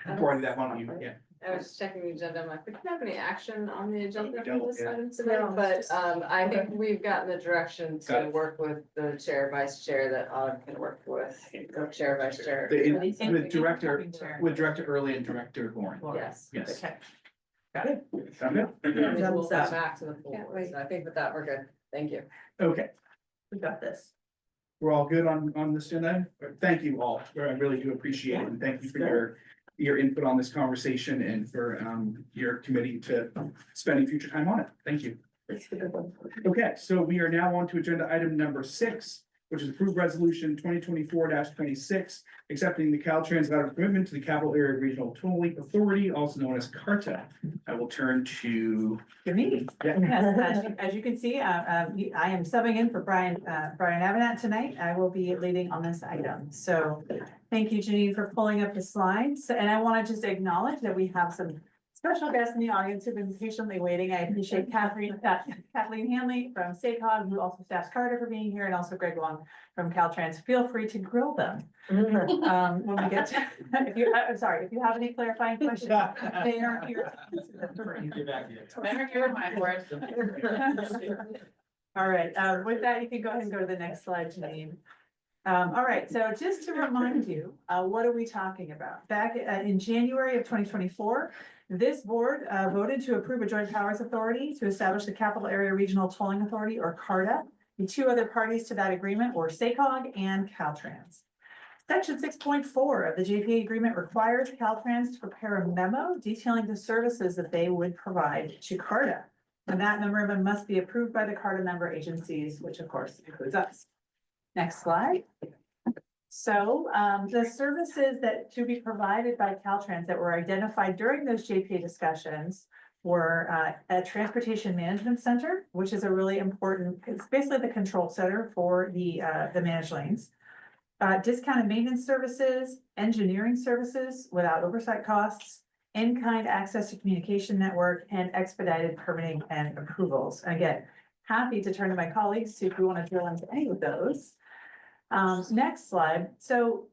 I do that, why don't you, yeah. I was checking the agenda, I'm like, we don't have any action on the agenda don't, for this yeah. item tonight, No, but, it's I think we've gotten the direction Got to it. work with the chair, vice chair, that Autumn can work with, the chair, vice chair. With Director Early and Director Lauren. Yes. Yes. Okay. Sound good? And then we'll Thumbs come up. back to the full Can't board, wait. so I think with that, we're good, thank you. Okay, We got this. we're all good on this tonight? Thank you all, I really do appreciate it, and thank you for your input on this conversation and for, your committee to spending future time on it. Thank you. That's a good one. Okay, so we are now on to agenda item number 6, which is approved resolution 2024-26, accepting the Caltrans letter of commitment to the Capital Area Regional Tolling Authority, also known as CARTA. I will turn to. To me. Yeah. Yes, as you can see, I am subbing in for Brian Avenat tonight. I will be leading on this item. So thank you, Janine, for pulling up the slides. And I want to just acknowledge that we have some special guests in the audience who've been patiently waiting. I appreciate Kathleen Hanley from SACOG, who also staffs Carter, for being here, and also Greg Long from Caltrans. Feel free to grill them when we get to, I'm sorry, if you have any clarifying questions, they are here. to answer them for you. Better give it my word. All right, with that, you can go ahead and go to the next slide, Janine. All right, so just to remind you, what are we talking about? Back in January of 2024, this board voted to approve a joint powers authority to establish the Capital Area Regional Tolling Authority, or CARTA. The two other parties to that agreement were SACOG and Caltrans. Section 6.4 of the JPA agreement requires Caltrans to prepare a memo detailing the services that they would provide to CARTA. And that memorandum must be approved by the CARTA member agencies, which of course includes us. Next slide. So the services that to be provided by Caltrans that were identified during those JPA discussions were a transportation management center, which is a really important, it's basically the control center for the managed lanes. Discounted maintenance services, engineering services without oversight costs, in-kind access to communication network, and expedited permitting and approvals. And again, happy to turn to my colleagues to if we want to drill into any of those. Next slide. So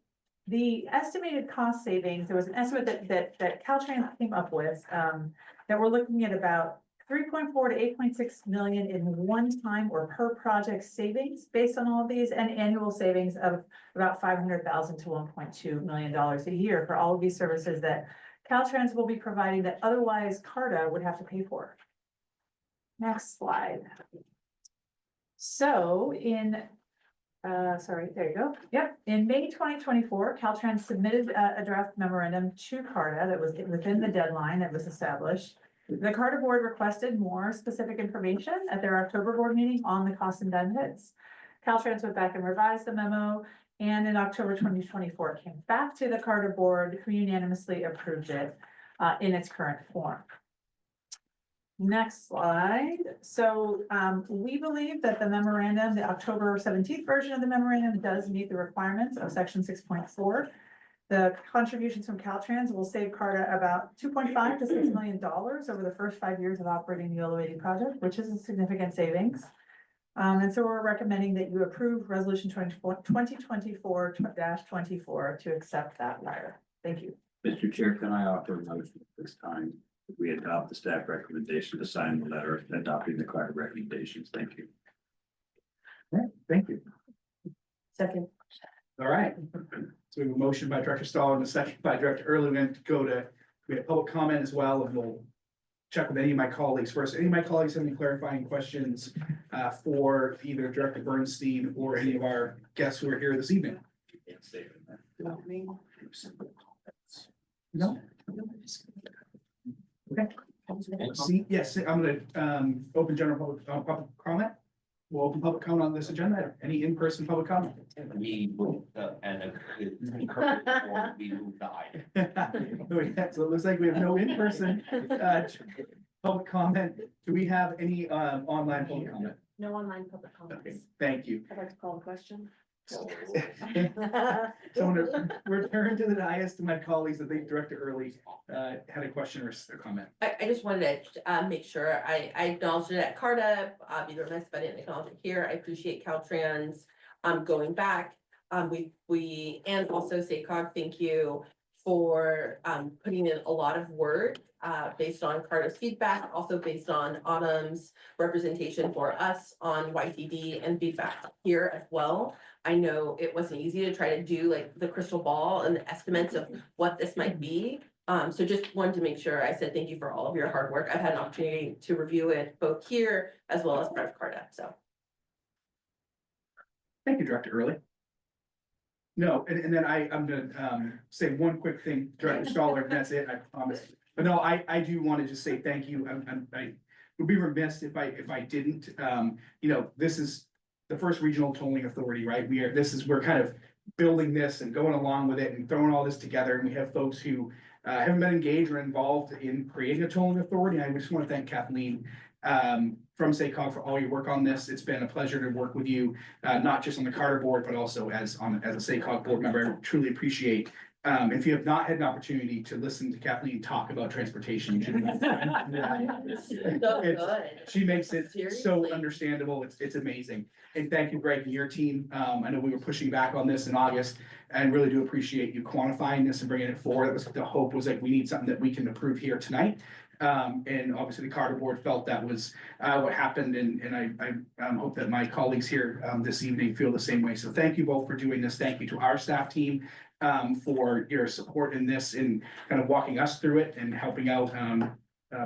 the estimated cost savings, there was an estimate that Caltrans came up with, that we're looking at about 3.4 to 8.6 million in one-time or per project savings based on all of these, and annual savings of about $500,000 to $1.2 million a year for all of these services that Caltrans will be providing that otherwise CARTA would have to pay for. Next slide. So sorry, there you go. Yep. In May 2024, Caltrans submitted a draft memorandum to CARTA that was within the deadline that was established. The CARTA board requested more specific information at their October board meeting on the costs and benefits. Caltrans went back and revised the memo And in October 2024, it came back to the Carter Board, who unanimously approved it in its current form. Next slide. So we believe that the memorandum, the October 17th version of the memorandum does meet the requirements of section 6.4. The contributions from Caltrans will save Carta about $2.5 to $6 million over the first 5 years of operating the YoloTD project, which is a significant savings. And so we're recommending that you approve resolution 2024-24 to accept that letter. Thank you. Mr. Chair, can I offer a motion at this time? We adopt the staff recommendation to sign the letter adopting the Carter recommendations. Thank you. Thank you. Second. All right. So we have a motion by Director Stoller and a second by Director Early. We're going to go to, we have public comment as well, and we'll check with any of my colleagues first. Any of my colleagues have any clarifying questions for either Director Bernstein or any of our guests who are here this evening? No? Okay. See, yes, I'm gonna open general public comment. We'll open public comment on this agenda. Any in-person public comment? We moved, and encourage the board, we moved the item. So it looks like we have no in-person public comment. Do we have any online public comment? No online public Okay, comments. thank you. I'd like to call a question. So I'm gonna return to the dais to my colleagues. I think Director Early had a question or a comment. I just wanted to make sure I acknowledged it at Carta, be remiss if I didn't acknowledge it here. I appreciate Caltrans going back. We and also SACOG, thank you for putting in a lot of work based on Carta's feedback, also based on Autumn's representation for us on YTD and feedback here as well. I know it wasn't easy to try to do like the crystal ball and the estimates of what this might be. So just wanted to make sure I said thank you for all of your hard work. I've had an opportunity to review it both here as well as part of Carta, so. Thank you, Director Early. No, and then I'm gonna say one quick thing, Director Stoller, and that's it, I promise. But no, I do want to just say thank you. I would be remiss if I didn't. You know, this is the first regional tolling authority, right? We're kind of building this and going along with it and throwing all this together. And we have folks who haven't been engaged or involved in creating a tolling authority. I just want to thank Kathleen from SACOG for all your work on this. It's been a pleasure to work with you, not just on the Carter board, but also as a SACOG board member. I truly appreciate. If you have not had an opportunity to listen to Kathleen talk about transportation, you should. So good. She makes it so Seriously. understandable. It's amazing. And thank you, Greg, and your team. I know we were pushing back on this in August and really do appreciate you quantifying this and bringing it forward. That was the hope, was like, we need something that we can approve here tonight. And obviously the Carter board felt that was what happened, and I hope that my colleagues here this evening feel the same way. So thank you both for doing this. Thank you to our staff team for your support in this and kind of walking us through it and helping out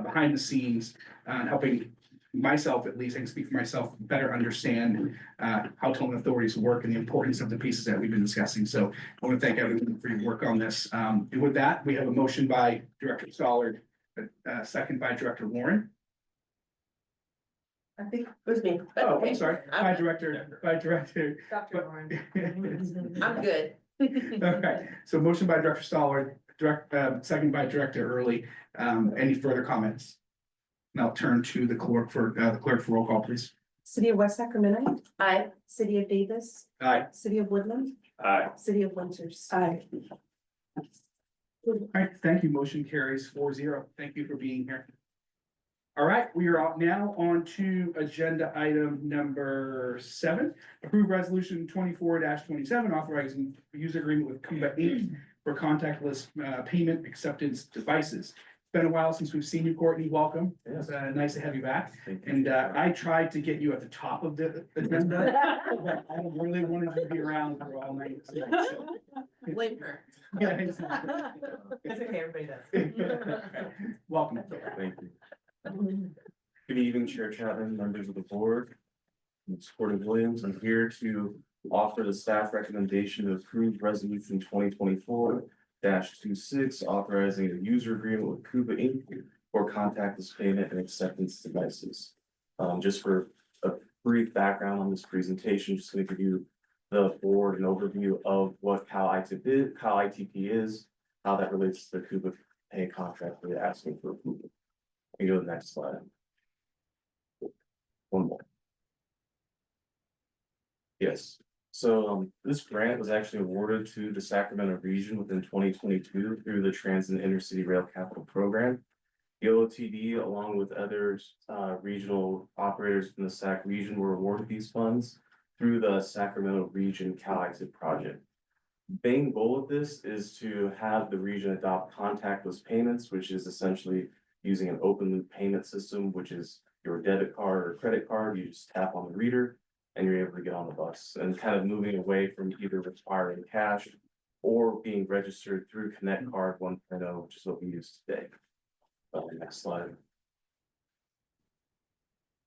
behind the scenes, helping myself, at least I can speak for myself, better understand how tolling authorities work and the importance of the pieces that we've been discussing. So I want to thank everyone for your work on this. And with that, we have a motion by Director Stoller, second by Director Warren. I think it was me. but Oh, okay. I'm sorry, by Director. Dr. Warren. I'm good. Okay, so motion by Director Stoller, second by Director Early. Any further comments? And I'll turn to the clerk for roll call, please. City of West Sacramento, Aye. City of Davis, Aye. City of Woodland, Aye. City of Winters. Aye. All right, thank you. Motion carries 4-0. Thank you for being here. All right, we are now on to agenda item number 7. Approve resolution 24-27, authorizing user agreement with Kuba Inc. for contactless payment acceptance devices. It's been a while since we've seen you, Courtney. Welcome. It's nice to have you back. And I tried to get you at the top of the agenda. But I really wanted you to be around for all night. Blame her. Yeah, exactly. It's okay, everybody does. Welcome. Thank you. Good evening, Chair Chapman, members of the board. I'm Supportive Williams. I'm here to offer the staff recommendation to approve resolution 2024-26, authorizing a user agreement with Kuba Inc. for contactless payment and acceptance devices. Just for a brief background on this presentation, just going to give you the board an overview of what Cal ITP is, how that relates to the Cuba pay contract we're asking for approval. You go to the next slide. One more. Yes, so this grant was actually awarded to the Sacramento region within 2022 through the Transit Intercity Rail Capital Program. YoloTD, along with others, regional operators in the SAC region, were awarded these funds through the Sacramento Region CalActive project. Main goal of this is to have the region adopt contactless payments, which is essentially using an open loop payment system, which is your debit card or credit card. You just tap on the reader and you're able to get on the bus, and kind of moving away from either requiring cash or being registered through Connect Card 1.0, which is what we use today. Next slide.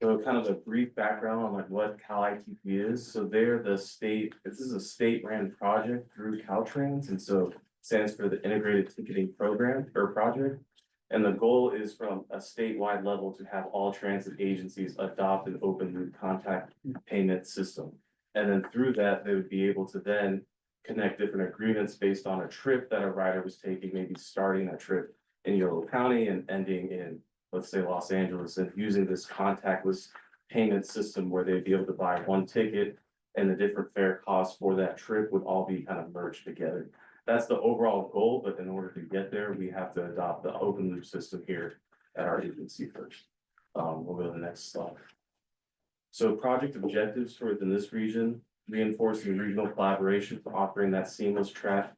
So kind of a brief background on like what Cal ITP is. So they're the state, this is a state ran project through Caltrans, and so it stands for the Integrated Ticketing Program or project. And the goal is from a statewide level to have all transit agencies adopt an open loop contact payment system. And then through that, they would be able to then connect different agreements based on a trip that a rider was taking, maybe starting that trip in Yolo County and ending in, let's say, Los Angeles, and using this contactless payment system where they'd be able to buy one ticket and the different fare costs for that trip would all be kind of merged together. That's the overall goal, but in order to get there, we have to adopt the open loop system here at our agency first. We'll go to the next slide. So project objectives for within this region, reinforcing regional collaboration for offering that seamless trip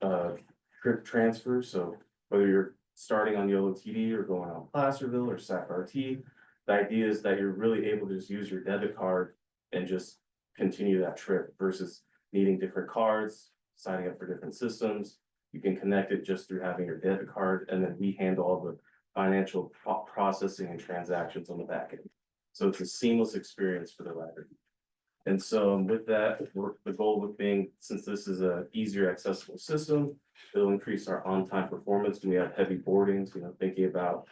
transfer. So whether you're starting on YoloTD or going on Placerville or SAC-RT, the idea is that you're really able to just use your debit card and just continue that trip versus needing different cards, signing up for different systems. You can connect it just through having your debit card, and then we handle all the financial processing and transactions on the back end. So it's a seamless experience for the rider. And so with that, the goal with being, since this is a easier accessible system, it'll increase our on-time performance when we have heavy boardings, thinking about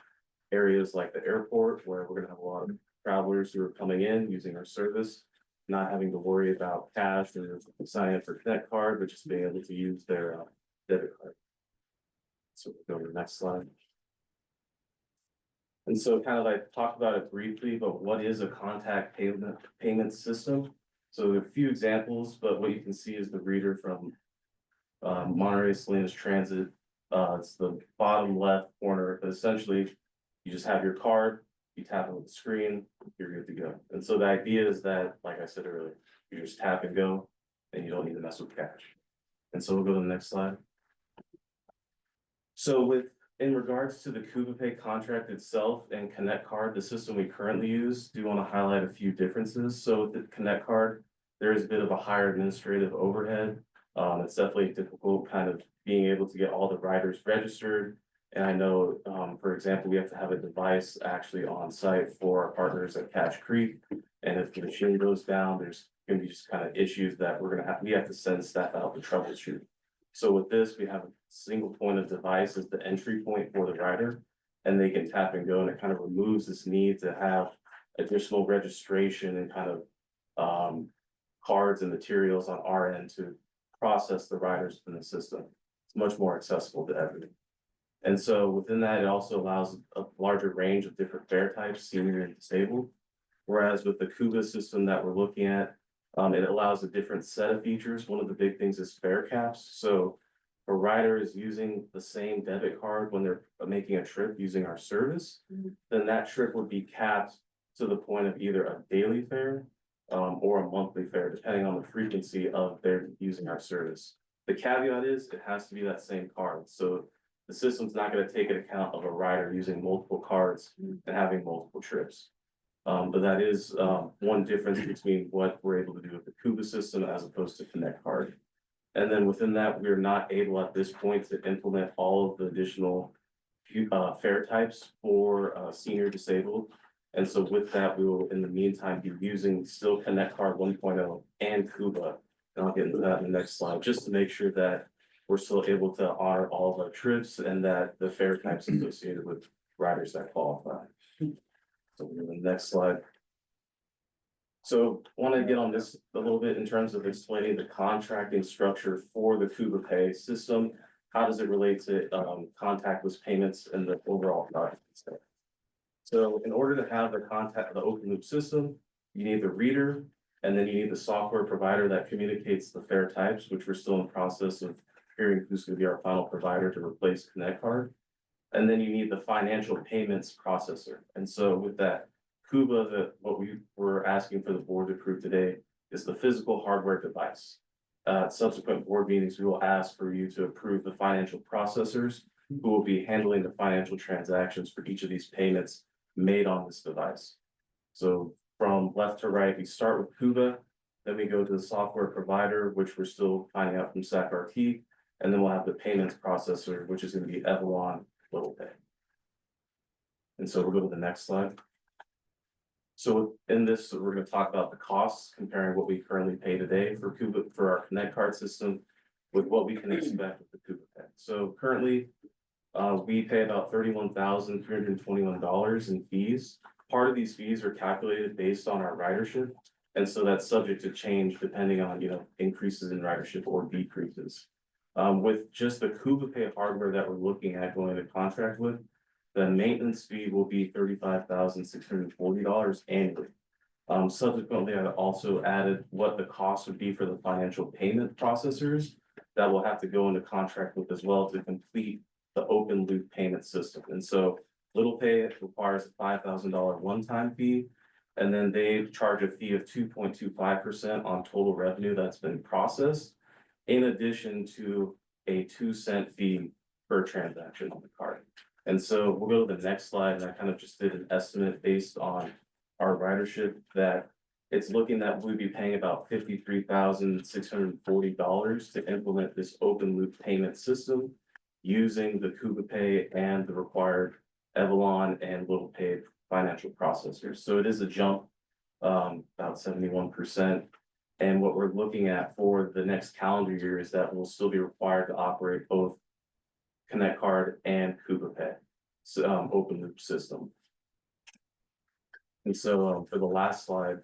areas like the airport where we're gonna have a lot of travelers who are coming in using our service, not having to worry about cash or signing up for Connect Card, but just being able to use their debit card. So we'll go to the next slide. And so kind of like talked about it briefly, but what is a contact payment system? So a few examples, but what you can see is the reader from Monterey Salinas Transit. It's the bottom left corner, but essentially you just have your card, you tap on the screen, you're good to go. And so the idea is that, like I said earlier, you just tap and go, and you don't need to mess with cash. And so we'll go to the next slide. So in regards to the Cuba Pay contract itself and Connect Card, the system we currently use, do want to highlight a few differences. So with the Connect Card, there is a bit of a higher administrative overhead. It's definitely difficult kind of being able to get all the riders registered. And I know, for example, we have to have a device actually on site for our partners at Cache Creek. And if the machine goes down, there's gonna be just kind of issues that we have to send staff out to troubleshoot. So with this, we have a single point of device as the entry point for the rider, and they can tap and go, and it kind of removes this need to have additional registration and kind of cards and materials on our end to process the riders in the system. It's much more accessible to everyone. And so within that, it also allows a larger range of different fare types, senior and disabled. Whereas with the Cuba system that we're looking at, it allows a different set of features. One of the big things is fare caps. So if a rider is using the same debit card when they're making a trip using our service, then that trip would be capped to the point of either a daily fare or a monthly fare, depending on the frequency of their using our service. The caveat is it has to be that same card. So the system's not going to take into account of a rider using multiple cards and having multiple trips. But that is one difference between what we're able to do with the Cuba system as opposed to Connect Card. And then within that, we're not able at this point to implement all of the additional fare types for senior disabled. And so with that, we will, in the meantime, be using still Connect Card 1.0 and Cuba. And I'll get into that in the next slide, just to make sure that we're still able to honor all of our trips and that the fare types associated with riders that qualify. So we're in the next slide. So want to get on this a little bit in terms of explaining the contracting structure for the Cuba Pay system. How does it relate to contactless payments and the overall project? So in order to have the open loop system, you need the reader, and then you need the software provider that communicates the fare types, which we're still in the process of hearing who's going to be our final provider to replace Connect Card. And then you need the financial payments processor. And so with that, Cuba, what we were asking for the board to approve today is the physical hardware device. Subsequent board meetings, we will ask for you to approve the financial processors who will be handling the financial transactions for each of these payments made on this device. So from left to right, we start with Cuba, then we go to the software provider, which we're still finding out from SAC-RT, and then we'll have the payments processor, which is going to be Avalon YoloPay. And so we'll go to the next slide. So in this, we're going to talk about the costs, comparing what we currently pay today for Cuba, for our Connect Card system, with what we can expect with the Cuba Pay. So currently, we pay about $31,321 in fees. Part of these fees are calculated based on our ridership, and so that's subject to change depending on, you know, increases in ridership or decreases. With just the Cuba Pay hardware that we're looking at going to contract with, the maintenance fee will be $35,640 annually. Subsequently, I also added what the cost would be for the financial payment processors that will have to go into contract with as well to complete the open loop payment system. And so Little Pay requires a $5,000 one-time fee, and then they charge a fee of 2.25% on total revenue that's been processed, in addition to a 2-cent fee per transaction on the card. And so we'll go to the next slide, and I kind of just did an estimate based on our ridership that it's looking that we'll be paying about $53,640 to implement this open loop payment system using the Cuba Pay and the required Avalon and Little Pay financial processors. So it is a jump, about 71%. And what we're looking at for the next calendar year is that we'll still be required to operate both Connect Card and Cuba Pay, so open loop system. And so for the last slide,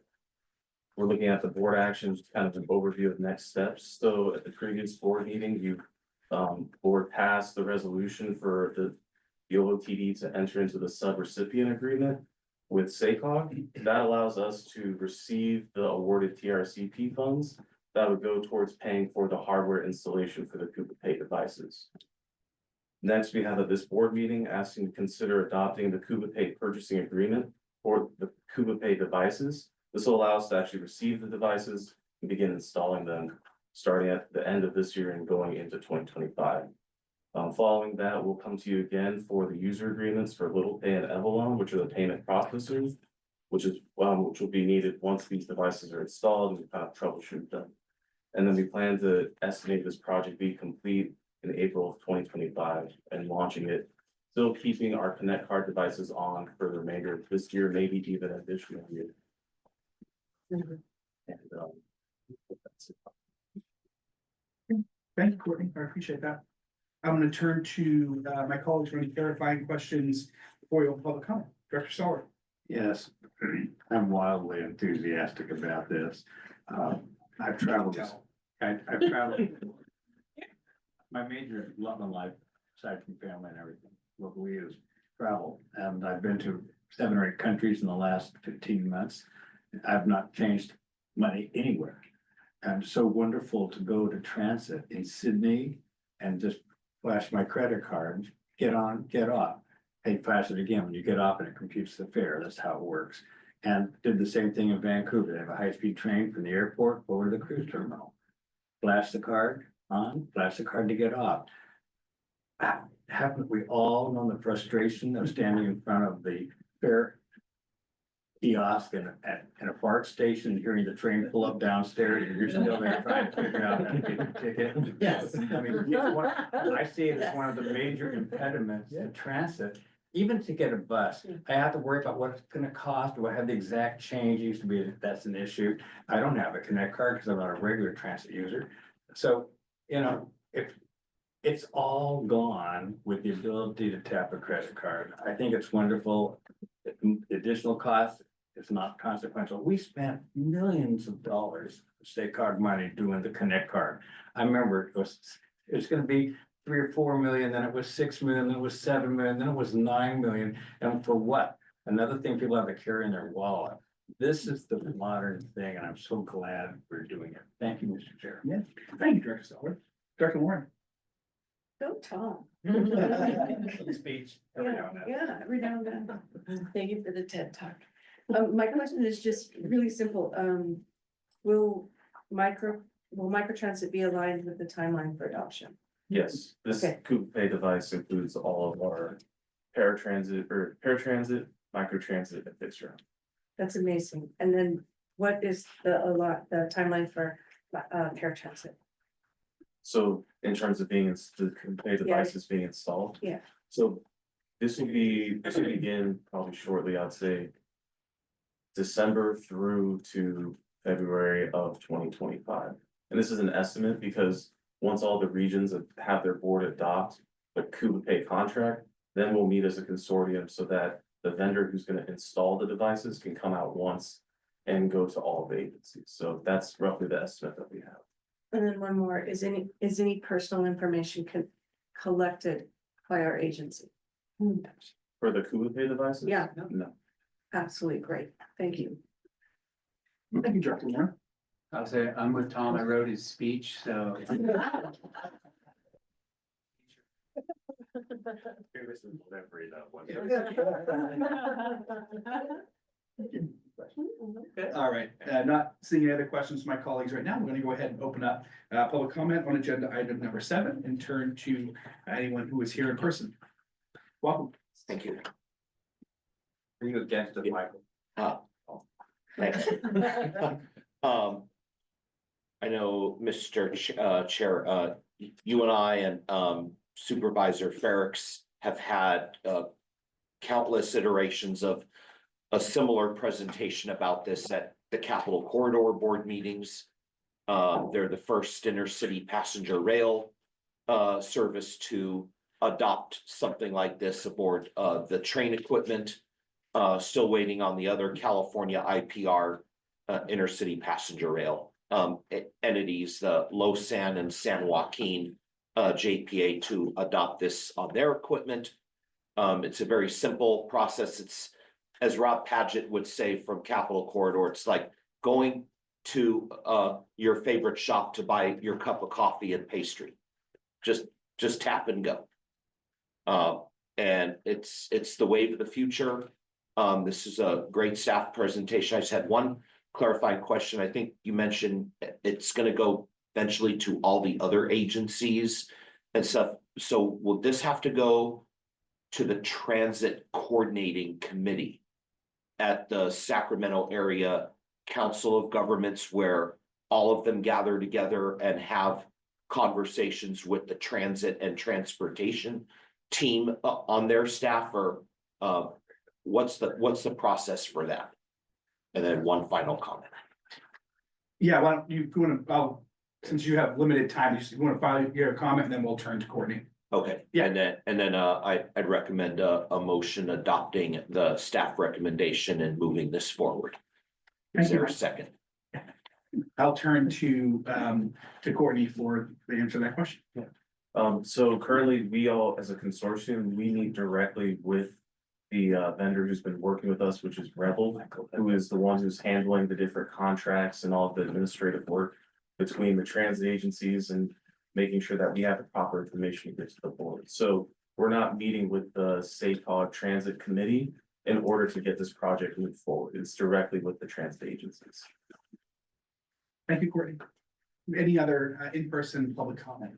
we're looking at the board actions, kind of an overview of next steps. So at the previous board meeting, you board passed the resolution for the YoloTD to enter into the sub-recipient agreement with SACOG. That allows us to receive the awarded TRCP funds that would go towards paying for the hardware installation for the Cuba Pay devices. Next, we have at this board meeting asking to consider adopting the Cuba Pay purchasing agreement for the Cuba Pay devices. This will allow us to actually receive the devices and begin installing them starting at the end of this year and going into 2025. Following that, we'll come to you again for the user agreements for Little Pay and Avalon, which are the payment processors, which will be needed once these devices are installed and we kind of troubleshoot them. And then we plan to estimate this project be complete in April of 2025 and launching it, still keeping our Connect Card devices on for the remainder of this year, maybe even additional year. And that's it. Thank you, Courtney. I appreciate that. I'm going to turn to my colleagues for any clarifying questions before you open public comment. Director Sauer. Yes, I'm wildly enthusiastic about this. I've traveled, I've traveled. My major love in life, aside from family and everything, locally is travel. And I've been to 7 or 8 countries in the last 15 months. I've not changed money anywhere. And so wonderful to go to transit in Sydney and just flash my credit card, get on, get off. Hey, flash it again when you get off and it computes the fare. That's how it works. And did the same thing in Vancouver. They have a high-speed train from the airport over to the cruise terminal. Flash the card on, flash the card to get off. Haven't we all known the frustration of standing in front of the fare kiosk and at a BART station, hearing the train pull up downstairs, and you're still there trying to figure out how to get your ticket? Yes. I mean, I see it as one of the major impediments to transit. Even to get a bus, I have to worry about what it's gonna cost. Do I have the exact change? Used to be, that's an issue. I don't have a Connect card because I'm not a regular transit user. So, you know, if it's all gone with the ability to tap a credit card, I think it's wonderful. The additional cost It's not consequential. We spent millions of dollars, state card money, doing the Connect card. I remember it was gonna be 3 or 4 million, then it was 6 million, then it was 7 million, then it was 9 million. And for what? Another thing people have to carry in their wallet. This is the modern thing, and I'm so glad we're doing it. Thank you, Mr. Chair. Yeah, thank you, Director Stoller. Director Warren. Go Tom. Speech. every now and then. Yeah, every now and then. Thank you for the TED Talk. My question is just really simple. Will microtransit be aligned with the timeline for adoption? Yes, this Okay. Coupa Pay device includes all of our paratransit, microtransit, and fixed route. That's amazing. And then what is the timeline for paratransit? So in terms of the Coupa Pay devices being installed. Yeah. So this will begin probably shortly, I'd say. December through to February of 2025. And this is an estimate because once all the regions have their board adopt the Coupa Pay contract, then we'll meet as a consortium so that the vendor who's gonna install the devices can come out once and go to all of the agencies. So that's roughly the estimate that we have. And then one more, is any personal information collected by our agency? For the Coupa Pay devices? Yeah. No. Absolutely great. Thank you. Thank you, Director Warren. I'll say, I'm with Tom, I wrote his speech, so. All right, not seeing any other questions from my colleagues right now, we're gonna go ahead and open up public comment on agenda item number 7 and turn to anyone who is here in person. Welcome. Thank you. Are you against it, Michael? Thanks. I know, Mr. Chair, you and I and Supervisor Ferricks have had countless iterations of a similar presentation about this at the Capitol Corridor Board meetings. They're the first intercity passenger rail service to adopt something like this aboard the train equipment. Still waiting on the other California IPR intercity passenger rail entities, the Losan and San Joaquin JPA, to adopt this on their equipment. It's a very simple process. It's, as Rob Paget would say from Capitol Corridor, it's like going to your favorite shop to buy your cup of coffee and pastry. Just tap and go. And it's the wave of the future. This is a great staff presentation. I just had one clarifying question. I think you mentioned it's gonna go eventually to all the other agencies and stuff. So will this have to go to the Transit Coordinating Committee at the Sacramento Area Council of Governments, where all of them gather together and have conversations with the transit and transportation team on their staff, or what's the process for that? And then one final comment. Yeah, why don't you wanna, since you have limited time, you wanna file your comment and then we'll turn to Courtney. Okay, Yeah. and then I'd recommend a motion adopting the staff recommendation and moving this forward. Is Thank you. there a second? I'll turn to Courtney for the answer to that question. So currently, we all, as a consortium, we meet directly with the vendor who's been working with us, which is Rebel, who is the one who's handling the different contracts and all the administrative work between the transit agencies and making sure that we have the proper information to get to the board. So we're not meeting with the SACOG Transit Committee in order to get this project moved forward. It's directly with the transit agencies. Thank you, Courtney. Any other in-person public comment?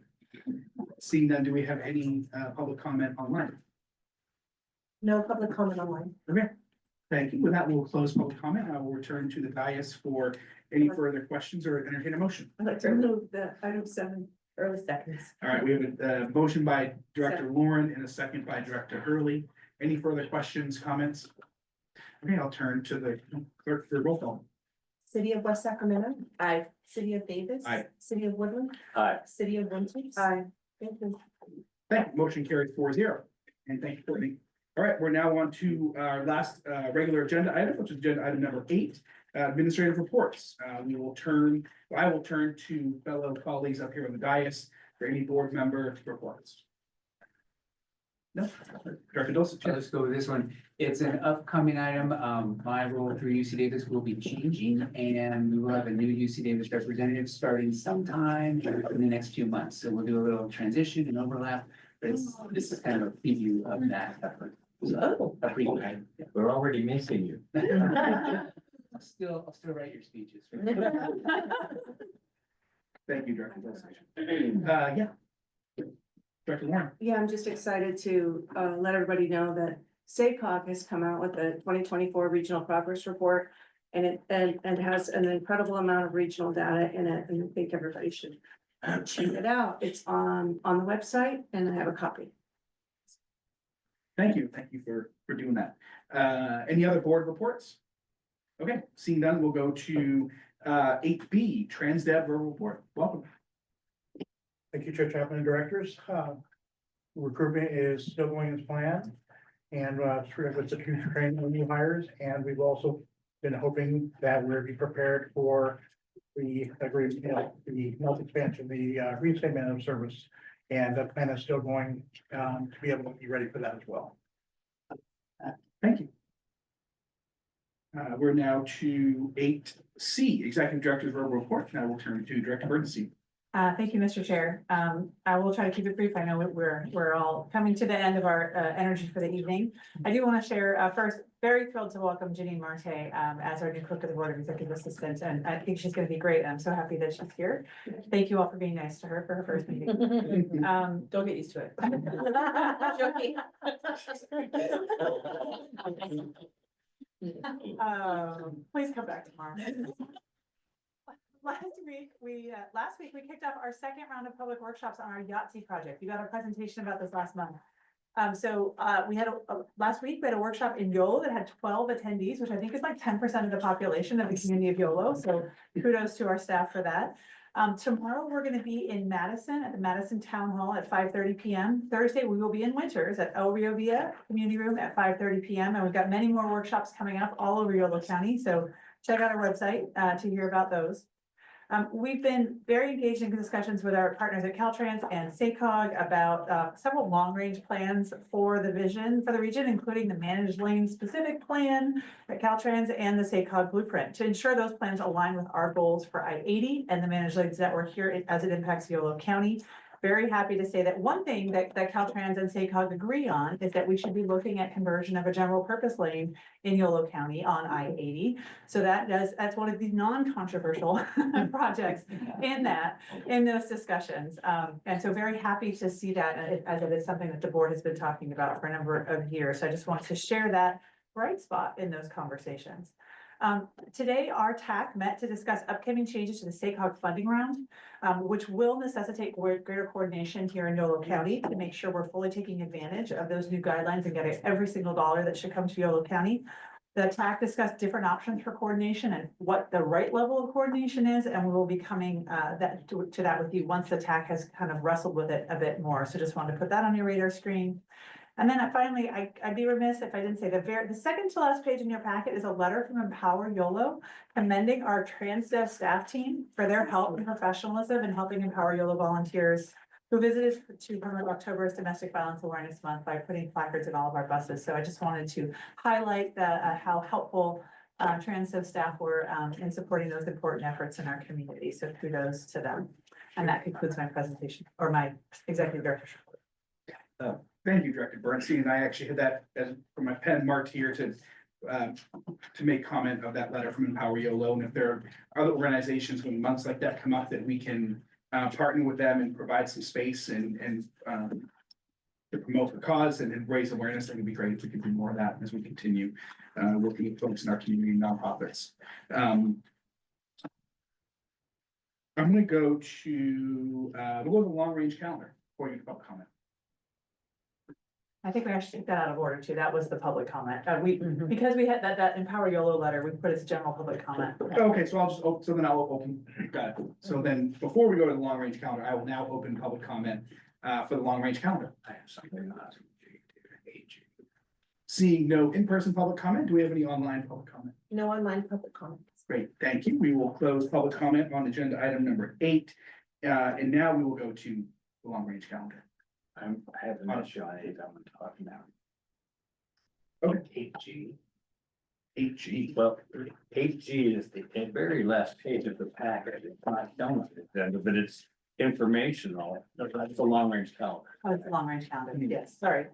Seeing none, do we have any public comment online? No public comment online. Okay, thank you. With that, we'll close public comment. I will return to the dais for any further questions or entertain a motion. I'd like to remove the item 7. Early seconds. All right, we have a motion by Director Lauren and a second by Director Hurley. Any further questions, comments? Okay, I'll turn to the clerk for roll call. City of West Sacramento. Aye. City of Davis. Aye. City of Woodland. Aye. City of Winter. Aye. Thank you. Thank you. Motion carried 4-0. And thank you, Courtney. All right, we're now on to our last regular agenda item, which is agenda item number 8, administrative reports. I will turn to fellow colleagues up here on the dais for any board member reports. No, Director Dawson. I'll just go with this one. It's an upcoming item. My role through UC Davis will be changing and we will have a new UC Davis representative starting sometime in the next few months. So we'll do a little transition and overlap. But this is kind of a preview of that effort. So, a preview. Yeah. We're already missing you. I'll still write your speeches. Thank you, Director Dawson. Yeah. Director Warren. Yeah, I'm just excited to let everybody know that SACOG has come out with the 2024 Regional Progress Report. And it has an incredible amount of regional data in it, and I think everybody should check it out. It's on the website, and I have a copy. Thank you for doing that. Any other board reports? Okay, seeing none, we'll go to 8B, TransDev verbal report. Welcome. Thank you, Chair Chapman and Directors. Recruitment is still going as planned. And with the future training of new hires, and we've also been hoping that we'll be prepared for the agreement, the health expansion, the reinstatement of service. And the plan is still going to be able to be ready for that as well. Thank you. We're now to 8C, Executive Director's verbal report. Now we'll turn to Director Bernstein. Thank you, Mr. Chair. I will try to keep it brief. I know we're all coming to the end of our energy for the evening. I do want to share first, very thrilled to welcome Janine Marte as our new clerk of the board of executive assistants, and I think she's going to be great. I'm so happy that she's here. Thank you all for being nice to her for her first meeting. Don't get used to it. Joking. Please come back tomorrow. Last week we kicked off our second round of public workshops on our Yahtzee project. We got a presentation about this last month. We had last week we had a workshop in Yolo that had 12 attendees, which I think is like 10% of the population of the community of Yolo. So kudos to our staff for that. Tomorrow we're going to be in Madison at the Madison Town Hall at 5:30 p.m. Thursday we will be in Winters at El Rio Villa Community Room at 5:30 p.m. And we've got many more workshops coming up all over Yolo County. So check out our website to hear about those. We've been very engaged in discussions with our partners at Caltrans and SACOG about several long-range plans for the vision for the region, including the managed lane specific plan at Caltrans and the SACOG blueprint to ensure those plans align with our goals for I-80 and the managed lanes network here as it impacts Yolo County. Very happy to say that one thing that Caltrans and SACOG agree on is that we should be looking at conversion of a general purpose lane in Yolo County on I-80. So that's one of the non-controversial projects in those discussions. And so very happy to see that as it is something that the board has been talking about for a number of years. So I just want to share that bright spot in those conversations. Today, our TAC met to discuss upcoming changes to the SACOG funding round, which will necessitate greater coordination here in Yolo County to make sure we're fully taking advantage of those new guidelines and getting every single dollar that should come to Yolo County. The TAC discussed different options for coordination and what the right level of coordination is, and we will be coming to that with you once the TAC has kind of wrestled with it a bit more. So just wanted to put that on your radar screen. And then finally, I'd be remiss if I didn't say the second to last page in your packet is a letter from Empower Yolo commending our TransDev staff team for their help and professionalism in helping empower Yolo volunteers who visited to promote October's Domestic Violence Awareness Month by putting placards in all of our buses. So I just wanted to highlight how helpful TransDev staff were in supporting those important efforts in our community. So kudos to them. And that concludes my presentation or my executive director's report. Thank you, Director Bernstein. And I actually had that as for my pen marked here to make comment of that letter from Empower Yolo. And if there are other organizations when months like that come up that we can partner with them and provide some space and to promote the cause and raise awareness, it would be great if we could do more of that as we continue working with folks in our community and nonprofits. I'm going to go to the long range calendar for you to public comment. I think we actually took that out of order too. That was the public comment. Because we had that Empower Yolo letter, we put it as general public comment. Okay, so I'll open, got it. So then, before we go to the long range calendar, I will now open public comment for the long range calendar. I have something. Seeing no in-person public comment, do we have any online public comment? No online public comments. Great, thank you. We will close public comment on agenda item number 8. And now we will go to the long-range calendar. I have an issue on 8 I'm gonna talk now. Okay. 8G. 8G. Well, 8G is the very last page of the packet. It's not shown on the agenda, but it's informational. That's the long range calendar. Oh, it's a long range calendar, yes, sorry,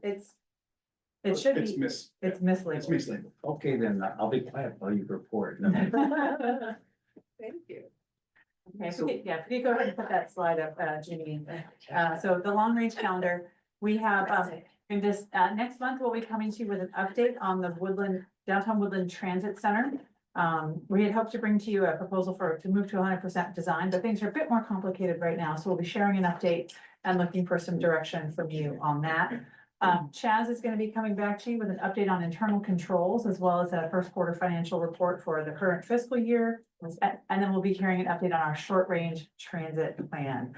it should It's be, miss. it's mislabeled. It's mislabeled. Okay, then I'll be quiet while you report. No. Thank you. Okay, if we could go ahead and put that slide up, Ginny. So the long range calendar, we have, in this, next month, we'll be coming to you with an update on the downtown Woodland Transit Center. We had hoped to bring to you a proposal to move to 100% design, but things are a bit more complicated right now, so we'll be sharing an update and looking for some direction from you on that. Chaz is gonna be coming back to you with an update on internal controls, as well as a first quarter financial report for the current fiscal year. And then we'll be hearing an update on our short range transit plan.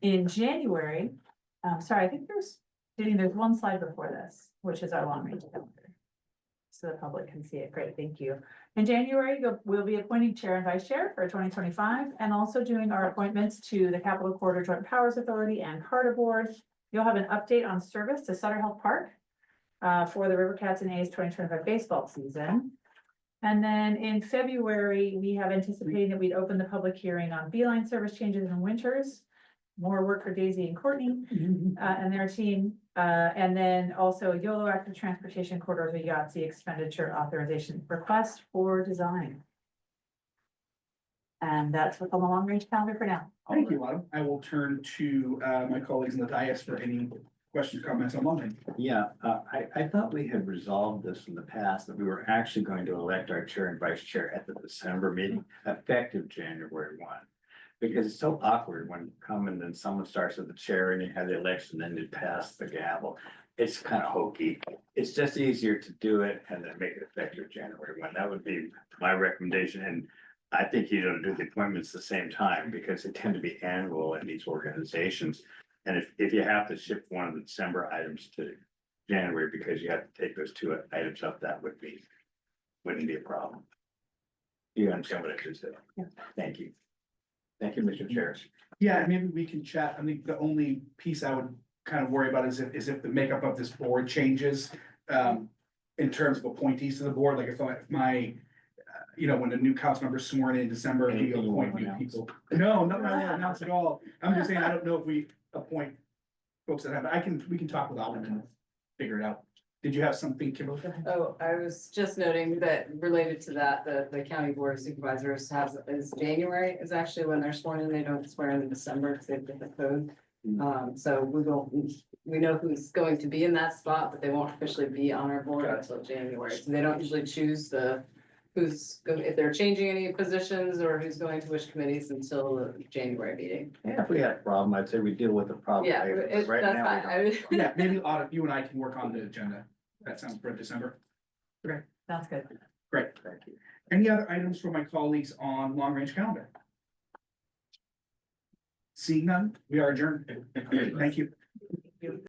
In January, sorry, I think there's one slide before this, which is our long range calendar. So the public can see it. Great, thank you. In January, we'll be appointing chair and vice chair for 2025, and also doing our appointments to the Capital Corridor Joint Powers Authority and Carter Board. You'll have an update on service to Sutter Health Park for the River Cats and A's 2025 baseball season. And then in February, we have anticipated that we'd open the public hearing on Beeline service changes in winters. More work for Daisy and Courtney and their team. And then also Yolo active transportation corridors, or YOTC expenditure authorization request for design. And that's what's on the long range calendar for now. Thank you, Autumn. I will turn to my colleagues in the dais for any questions, comments on long. Yeah, I thought we had resolved this in the past, that we were actually going to elect our chair and vice chair at the December meeting, effective January 1. Because it's so awkward when you come and then someone starts with the chair and you have the election, then you pass the gavel. It's kind of hokey. It's just easier to do it and then make it effective January 1. That would be my recommendation. And I think you don't do the appointments at the same time because they tend to be annual in these organizations. And if you have to shift one of the December items to January because you have to take those 2 items up, that wouldn't be a problem. You understand what I just said? Yeah. Thank you. Thank you, Mr. Chair. Yeah, maybe we can chat. I think the only piece I would kind of worry about is if the makeup of this board changes. In terms of appointees to the board, like if my, when a new council member is sworn in December, we Anything you appoint wanna new announce? people. No, nothing I want to announce at all. I'm just saying, I don't know if we appoint folks that have, we can talk with Autumn and figure it out. Did you have something, Kimberly? Oh, I was just noting that related to that, the county board of supervisors is January is actually when they're sworn in. They don't swear in December because they have different code. So we know who's going to be in that spot, but they won't officially be on our board until January. So they don't usually choose if they're changing any positions or who's going to which committees until the January meeting. Yeah, if we had a problem, I'd say we deal with the problem. Yeah, later, but right that's now we fine. don't. Yeah, maybe Autumn, you and I can work on the agenda. That sounds for December. Sounds good. Great. Thank you. Any other items from my colleagues on long range calendar? Seeing none, we are adjourned. Thank you.